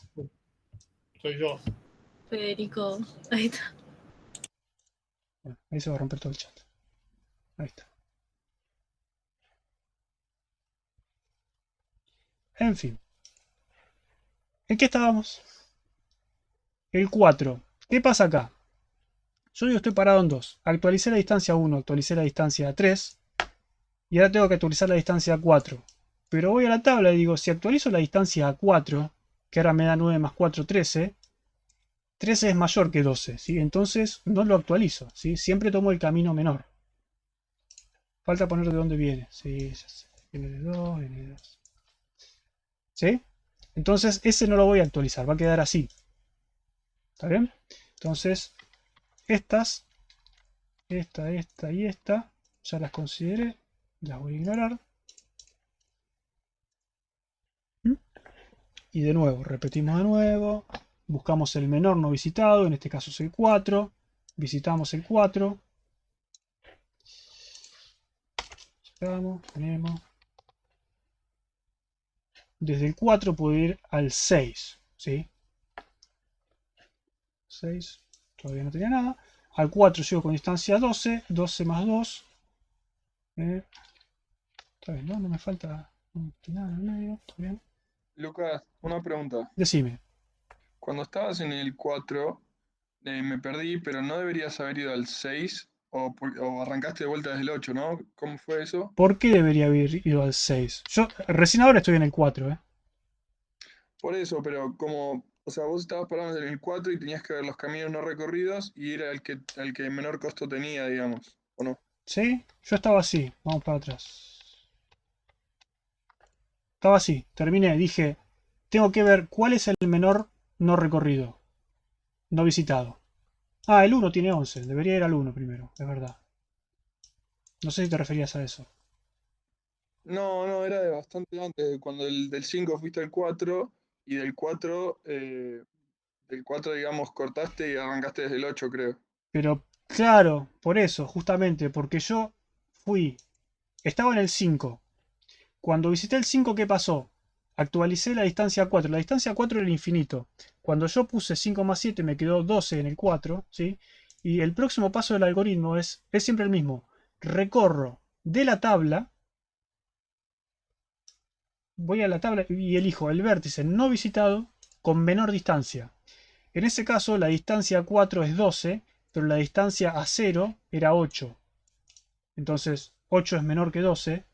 soy yo. Federico, ahí está. Bueno, ahí se va a romper todo el chat. Ahí está. En fin. ¿En qué estábamos? El 4. ¿Qué pasa acá? Yo digo estoy parado en 2. Actualicé la distancia 1, actualicé la distancia 3. Y ahora tengo que actualizar la distancia 4. Pero voy a la tabla y digo, si actualizo la distancia a 4, que ahora me da 9 más 4, 13. 13 es mayor que 12, ¿sí? Entonces no lo actualizo, ¿sí? Siempre tomo el camino menor. Falta poner de dónde viene. Sí, ya sé. Viene de 2, viene de 2. ¿Sí? Entonces ese no lo voy a actualizar, va a quedar así. ¿Está bien? Entonces, estas, esta y esta, ya las consideré, las voy a ignorar. ¿Mm? Y de nuevo, repetimos de nuevo, buscamos el menor no visitado, en este caso es el 4, visitamos el 4, sacamos, ponemos. Desde el 4 puedo ir al 6, ¿sí? 6, todavía no tenía nada. Al 4 llego con distancia 12, 12 más 2. Está bien, ¿no? No me falta nada en el medio, está bien. Lucas, una pregunta. Decime, Cuando estabas en el 4, me perdí, pero no deberías haber ido al 6 o arrancaste de vuelta desde el 8, ¿no? ¿Cómo fue eso? ¿por qué debería haber ido al 6? Yo recién ahora estoy en el 4, ¿eh? Por eso, pero como, o sea, vos estabas parado en el 4 y tenías que ver los caminos no recorridos y era el que menor costo tenía, digamos, ¿o no? ¿Sí? Yo estaba así, vamos para atrás. Estaba así, terminé, dije, tengo que ver cuál es el menor no recorrido, no visitado. Ah, el 1 tiene 11. Debería ir al 1 primero, es verdad. No sé si te referías a eso. No, no, era de bastante antes, cuando del 5 fuiste al 4 y del 4 digamos, cortaste y arrancaste desde el 8 creo. Pero claro, por eso, justamente, porque yo fui, estaba en el 5. Cuando visité el 5, ¿qué pasó? Actualicé la distancia 4. La distancia 4 era el infinito. Cuando yo puse 5 más 7 me quedó 12 en el 4, ¿sí? Y el próximo paso del algoritmo es siempre el mismo. Recorro de la tabla, voy a la tabla y elijo el vértice no visitado con menor distancia. En ese caso la distancia 4 es 12, pero la distancia a 0 era 8. Entonces 8 es menor que 12,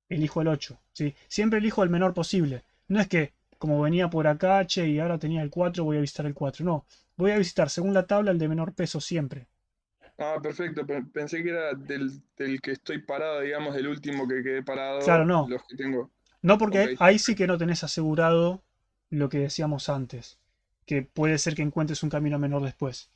elijo el 8. ¿Sí? Siempre elijo el menor posible. No es que como venía por acá, che, y ahora tenía el 4, voy a visitar el 4. No, voy a visitar según la tabla el de menor peso siempre. Ah, perfecto, pensé que era del que estoy parado, digamos, del último que quedé Claro, parado, no. los que tengo. No Ok. porque ahí sí que no tenés asegurado lo que decíamos antes. Que puede ser que encuentres un camino menor después.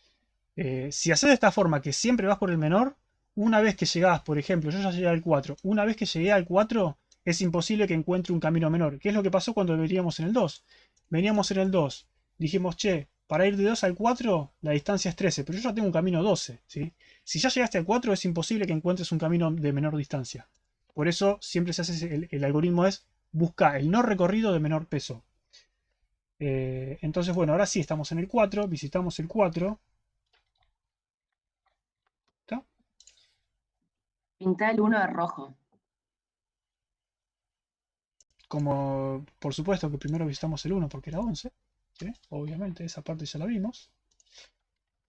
Si haces de esta forma, que siempre vas por el menor, una vez que llegás, por ejemplo, yo ya llegué al 4, una vez que llegué al 4, es imposible que encuentre un camino menor. ¿Qué es lo que pasó cuando veníamos en el 2? Veníamos en el 2, dijimos, che, para ir de 2 al 4, la distancia es 13, pero yo ya tengo un camino 12, ¿sí? Si ya llegaste al 4, es imposible que encuentres un camino de menor distancia. Por eso siempre se hace, el algoritmo es, busca el no recorrido de menor peso. Entonces, bueno, ahora sí estamos en el 4, visitamos el 4. ¿Está? Pinta el 1 de rojo. Como por supuesto que primero visitamos el 1 porque era 11, ¿sí? Obviamente esa parte ya la vimos,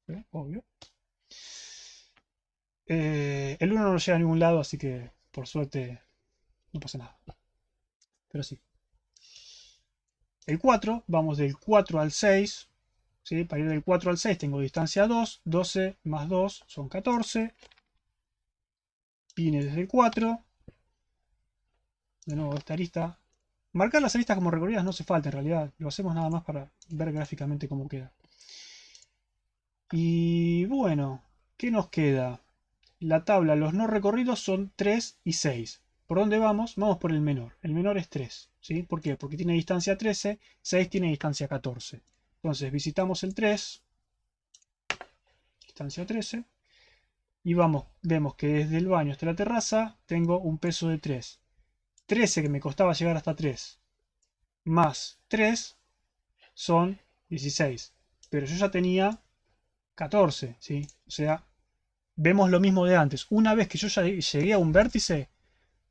¿sí? Obvio. El 1 no llega a ningún lado, así que por suerte no pasa nada. Pero sí. El 4, vamos del 4 al 6, ¿sí? Para ir del 4 al 6 tengo distancia 2, 12 más 2 son 14. Vine desde el 4. De nuevo esta arista. Marcar las aristas como recorridas no hace falta en realidad, lo hacemos nada más para ver gráficamente cómo queda. Y bueno, ¿qué nos queda? La tabla, los no recorridos son 3 y 6. ¿Por dónde vamos? Vamos por el menor. El menor es 3. ¿Sí? ¿Por qué? Porque tiene distancia 13, 6 tiene distancia 14. Entonces visitamos el 3, distancia 13, y vemos que desde el baño hasta la terraza tengo un peso de 3. 13 que me costaba llegar hasta 3, más 3 son 16. Pero yo ya tenía 14, ¿sí? O sea, vemos lo mismo de antes. Una vez que yo ya llegué a un vértice,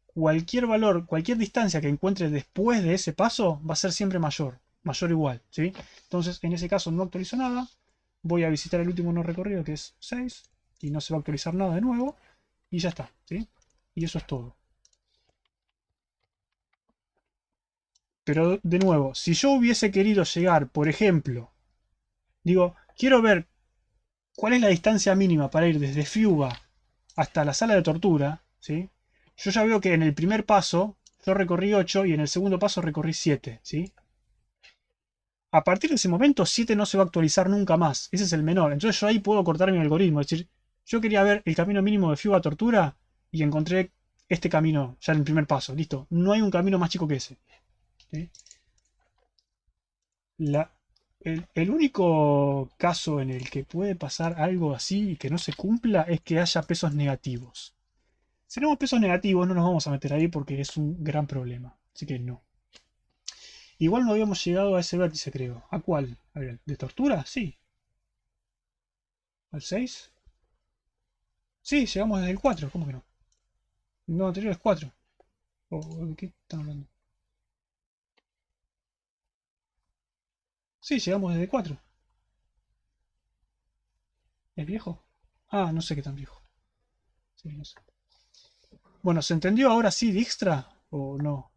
cualquier valor, cualquier distancia que encuentre después de ese paso va a ser siempre mayor. Mayor o igual, ¿sí? Entonces, en ese caso no actualizo nada. Voy a visitar el último no recorrido, que es 6. Y no se va a actualizar nada de nuevo. Y ya está, ¿sí? Y eso es todo. Pero, de nuevo, si yo hubiese querido llegar, por ejemplo, digo, quiero ver cuál es la distancia mínima para ir desde Fiuba hasta la sala de tortura, ¿sí? Yo ya veo que en el primer paso yo recorrí 8 y en el segundo paso recorrí 7, ¿sí? A partir de ese momento 7 no se va a actualizar nunca más. Ese es el menor. Entonces yo ahí puedo cortar mi algoritmo. Es decir, yo quería ver el camino mínimo de Fiuba a tortura y encontré este camino ya en el primer paso. Listo. No hay un camino más chico que ese. ¿Sí? El único caso en el que puede pasar algo así y que no se cumpla es que haya pesos negativos. Si tenemos pesos negativos no nos vamos a meter ahí porque es un gran problema. Así que no. Igual no habíamos llegado a ese vértice, creo. ¿A cuál? A ver, ¿de tortura? Sí. ¿Al 6? Sí, llegamos desde el 4. ¿Cómo que no? No, anterior es 4. ¿De qué están hablando? Sí, llegamos desde el 4. ¿Es viejo? Ah, no sé qué tan viejo. Sí, no sé. Bueno, ¿se entendió ahora sí Dijkstra o no?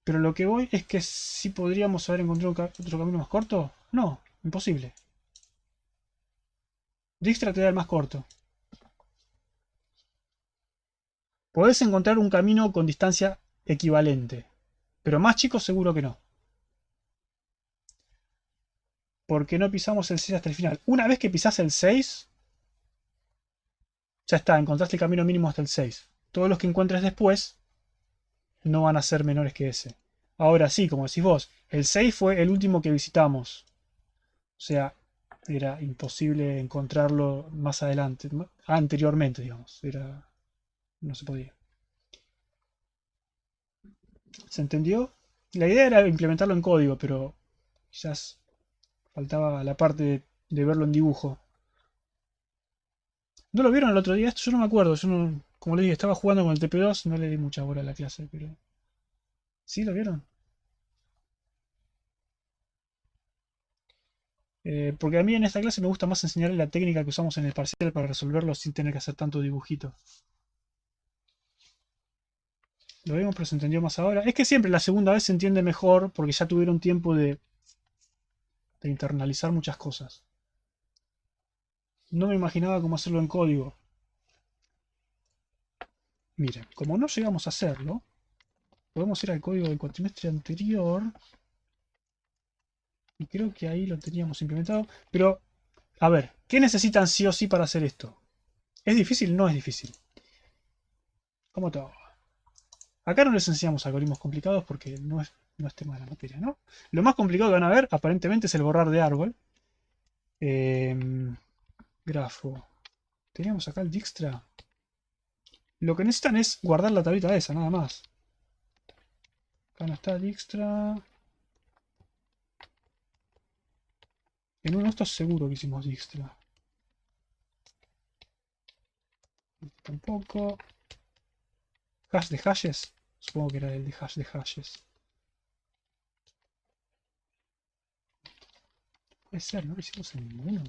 Pero lo que voy es que si podríamos haber encontrado otro camino más corto. No, imposible. Dijkstra te da el más corto. Podés encontrar un camino con distancia equivalente. Pero más chicos seguro que no. Porque no pisamos el 6 hasta el final. Una vez que pisás el 6, ya está, encontraste el camino mínimo hasta el 6. Todos los que encuentres después no van a ser menores que ese. Ahora sí, como decís vos, el 6 fue el último que visitamos. O sea, era imposible encontrarlo más adelante, anteriormente, digamos. No se podía. ¿Se entendió? La idea era implementarlo en código, pero quizás faltaba la parte de verlo en dibujo. ¿No lo vieron el otro día? Esto yo no me acuerdo. Yo no, como les dije, estaba jugando con el TP2, no le di mucha bola a la clase, pero... ¿Sí lo vieron? Porque a mí en esta clase me gusta más enseñarle la técnica que usamos en el parcial para resolverlo sin tener que hacer tanto dibujito. Lo vimos, pero se entendió más ahora. Es que siempre la segunda vez se entiende mejor porque ya tuvieron tiempo de internalizar muchas cosas. No me imaginaba cómo hacerlo en código. Miren, como no llegamos a hacerlo, podemos ir al código del cuatrimestre anterior. Y creo que ahí lo teníamos implementado. Pero, a ver, ¿qué necesitan sí o sí para hacer esto? ¿Es difícil? No es difícil. Como todo. Acá no les enseñamos algoritmos complicados porque no es tema de la materia, ¿no? Lo más complicado que van a ver, aparentemente, es el borrar de árbol. Grafo. Teníamos acá el Dijkstra. Lo que necesitan es guardar la tablita esa, nada más. Acá no está Dijkstra. En uno de estos seguro que hicimos Dijkstra. Tampoco. Hash de hashes. Supongo que era el de hash de hashes. Puede ser, no lo hicimos en ninguno.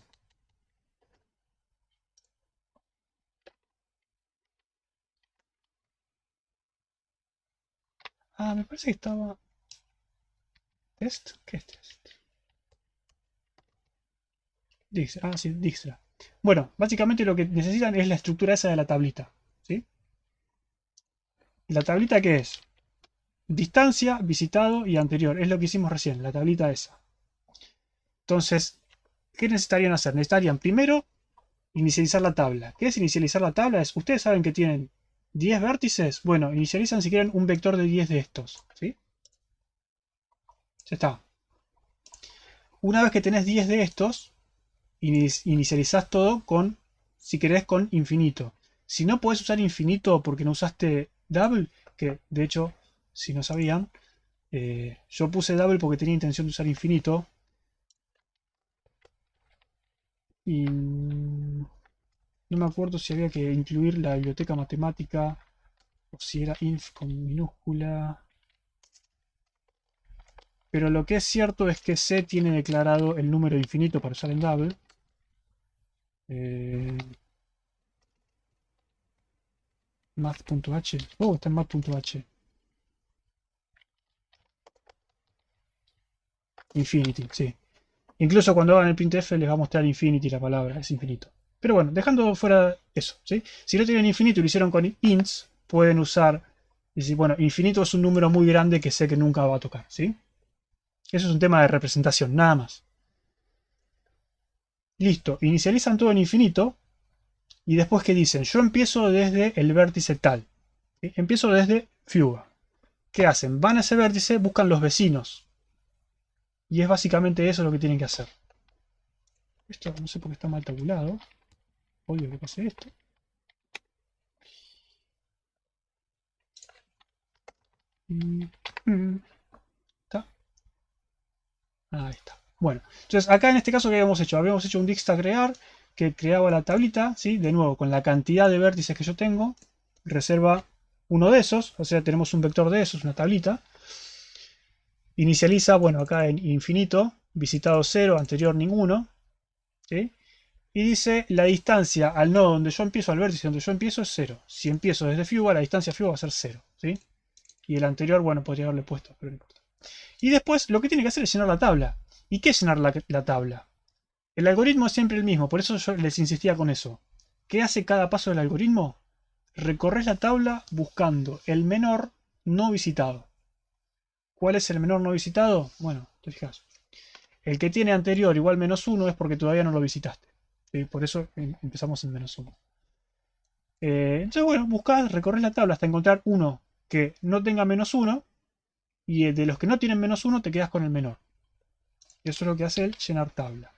Ah, me parece que estaba... ¿Test? ¿Qué es test? Dijkstra. Ah, sí, Dijkstra. Bueno, básicamente lo que necesitan es la estructura esa de la tablita. ¿Sí? ¿La tablita qué es? Distancia, visitado y anterior. Es lo que hicimos recién, la tablita esa. Entonces, ¿qué necesitarían hacer? Necesitarían primero inicializar la tabla. ¿Qué es inicializar la tabla? Ustedes saben que tienen 10 vértices. Bueno, inicializan si quieren un vector de 10 de estos. ¿Sí? Ya está. Una vez que tenés 10 de estos, inicializás todo con, si querés, con infinito. Si no podés usar infinito porque no usaste double, que de hecho, si no sabían, yo puse double porque tenía intención de usar infinito. Y no me acuerdo si había que incluir la biblioteca matemática o si era inf con minúscula. Pero lo que es cierto es que C tiene declarado el número infinito para usar en double. Math.h. Oh, está en math.h. Infinity, sí. Incluso cuando hagan el printf les va a mostrar infinity la palabra, es infinito. Pero bueno, dejando fuera eso, ¿sí? Si no tienen infinito y lo hicieron con ints, pueden usar, decir, bueno, infinito es un número muy grande que sé que nunca va a tocar, ¿sí? Eso es un tema de representación, nada más. Listo, inicializan todo en infinito y después ¿qué dicen? Yo empiezo desde el vértice tal. ¿Sí? Empiezo desde Fuga. ¿Qué hacen? Van a ese vértice, buscan los vecinos. Y es básicamente eso lo que tienen que hacer. Esto no sé por qué está mal tabulado. Obvio que pase esto. ¿Está? Ahí está. Bueno, entonces acá en este caso, ¿qué habíamos hecho? Habíamos hecho un Dijkstra crear que creaba la tablita, ¿sí? De nuevo, con la cantidad de vértices que yo tengo, reserva uno de esos, o sea, tenemos un vector de esos, una tablita. Inicializa, bueno, acá en infinito, visitado 0, anterior ninguno, ¿sí? Y dice la distancia al nodo donde yo empiezo, al vértice donde yo empiezo es 0. Si empiezo desde Fuga, la distancia Fuga va a ser 0, ¿sí? Y el anterior, bueno, podría haberle puesto, pero no importa. Y después lo que tiene que hacer es llenar la tabla. ¿Y qué es llenar la tabla? El algoritmo es siempre el mismo, por eso yo les insistía con eso. ¿Qué hace cada paso del algoritmo? Recorres la tabla buscando el menor no visitado. ¿Cuál es el menor no visitado? Bueno, te fijas. El que tiene anterior igual -1 es porque todavía no lo visitaste. ¿Sí? Por eso empezamos en -1. Entonces, bueno, buscás, recorres la tabla hasta encontrar uno que no tenga -1. Y de los que no tienen -1 te quedas con el menor. Y eso es lo que hace el llenar tabla.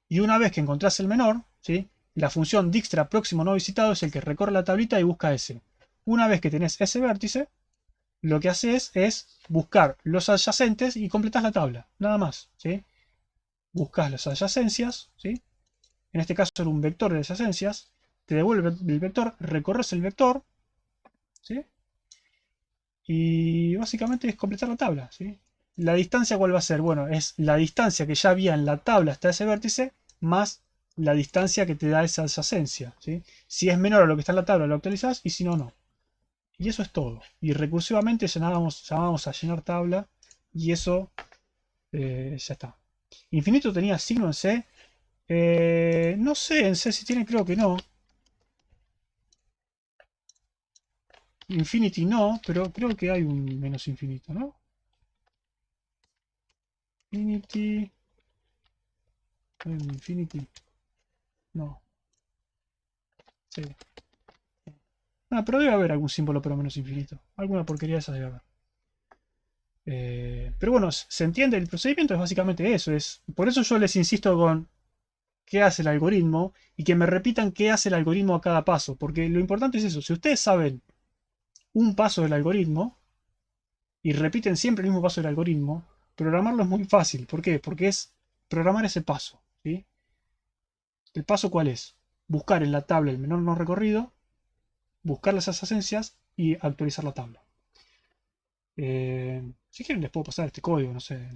Y una vez que encontrás el menor, ¿sí? La función Dijkstra próximo no visitado es el que recorre la tablita y busca ese. Una vez que tenés ese vértice, lo que haces es buscar los adyacentes y completás la tabla. Nada más. ¿Sí? Buscas las adyacencias. ¿Sí? En este caso era un vector de adyacencias. Te devuelve el vector, recorres el vector. ¿Sí? Y básicamente es completar la tabla. ¿Sí? ¿La distancia cuál va a ser? Bueno, es la distancia que ya había en la tabla hasta ese vértice más la distancia que te da esa adyacencia. ¿Sí? Si es menor a lo que está en la tabla, lo actualizás y si no, no. Y eso es todo. Y recursivamente llamábamos a llenar tabla y eso ya está. Infinito tenía signo en C. No sé en C si tiene, creo que no. Infinity no, pero creo que hay un menos infinito, ¿no? Infinity. ¿Hay un infinity? No. Sí. Ah, pero debe haber algún símbolo pero menos infinito. Alguna porquería de esas debe haber. Pero bueno, se entiende, el procedimiento es básicamente eso. Por eso yo les insisto con qué hace el algoritmo y que me repitan qué hace el algoritmo a cada paso. Porque lo importante es eso. Si ustedes saben un paso del algoritmo y repiten siempre el mismo paso del algoritmo, programarlo es muy fácil. ¿Por qué? Porque es programar ese paso. ¿Sí? ¿El paso cuál es? Buscar en la tabla el menor no recorrido, buscar las adyacencias y actualizar la tabla. Si quieren les puedo pasar este código, no sé.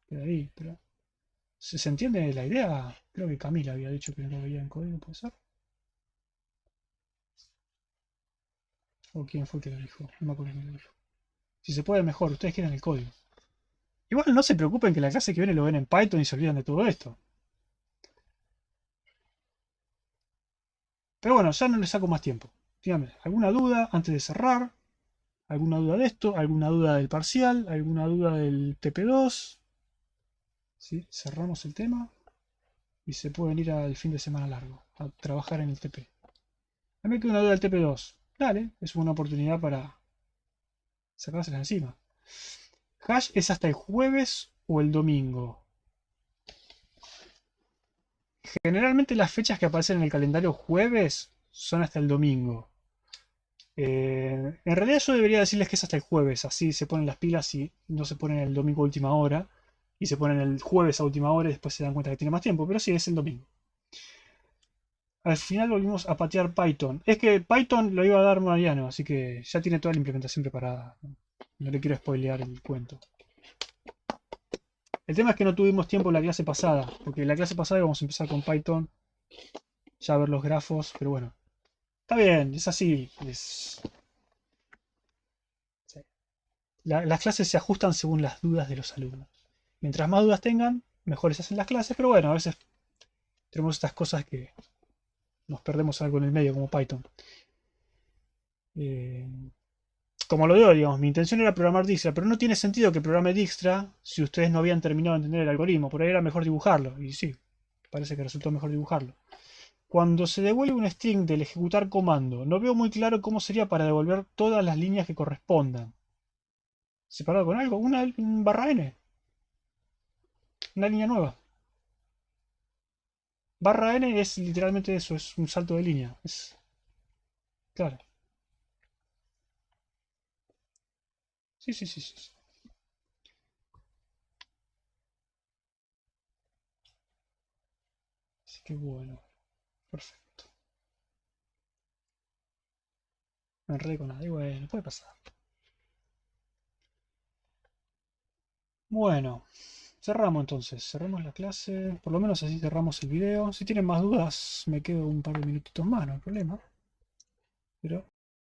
Queda ahí, pero... ¿Se entiende la idea? Creo que Camila había dicho que no lo veía en código, ¿puede ser? ¿O quién fue que lo dijo? No me acuerdo quién lo dijo. Si se puede mejor, ustedes quieren el código. Igual no se preocupen que la clase que viene lo ven en Python y se olvidan de todo esto. Pero bueno, ya no les saco más tiempo. Díganme, ¿alguna duda antes de cerrar? ¿Alguna duda de esto? ¿Alguna duda del parcial? ¿Alguna duda del TP2? ¿Sí? Cerramos el tema y se pueden ir al fin de semana largo a trabajar en el TP. A mí me queda una duda del TP2. Dale, es una oportunidad para sacárselas encima. Hash es hasta el jueves o el domingo. Generalmente las fechas que aparecen en el calendario jueves son hasta el domingo. En realidad yo debería decirles que es hasta el jueves, así se ponen las pilas y no se ponen el domingo a última hora. Y se ponen el jueves a última hora y después se dan cuenta que tiene más tiempo. Pero sí, es el domingo. Al final volvimos a patear Python. Es que Python lo iba a dar Mariano, así que ya tiene toda la implementación preparada. No le quiero spoilear el cuento. El tema es que no tuvimos tiempo en la clase pasada, porque en la clase pasada íbamos a empezar con Python, ya a ver los grafos, pero bueno. Está bien, es así. Sí. Las clases se ajustan según las dudas de los alumnos. Mientras más dudas tengan, mejores hacen las clases, pero bueno, a veces tenemos estas cosas que nos perdemos algo en el medio, como Python. Como lo digo, digamos, mi intención era programar Dijkstra, pero no tiene sentido que programe Dijkstra si ustedes no habían terminado de entender el algoritmo. Por ahí era mejor dibujarlo. Y sí, parece que resultó mejor dibujarlo. Cuando se devuelve un string del ejecutar comando, no veo muy claro cómo sería para devolver todas las líneas que correspondan. ¿Separado con algo? Un barra n. Una línea nueva. Barra n es literalmente eso, es un salto de línea. Claro. Sí, sí, sí, sí. Así que bueno. Perfecto. Me enredé con nada. Y bueno, puede pasar. Bueno. Cerramos entonces, cerramos la clase, por lo menos así cerramos el video. Si tienen más dudas, me quedo un par de minutitos más, no hay problema. Pero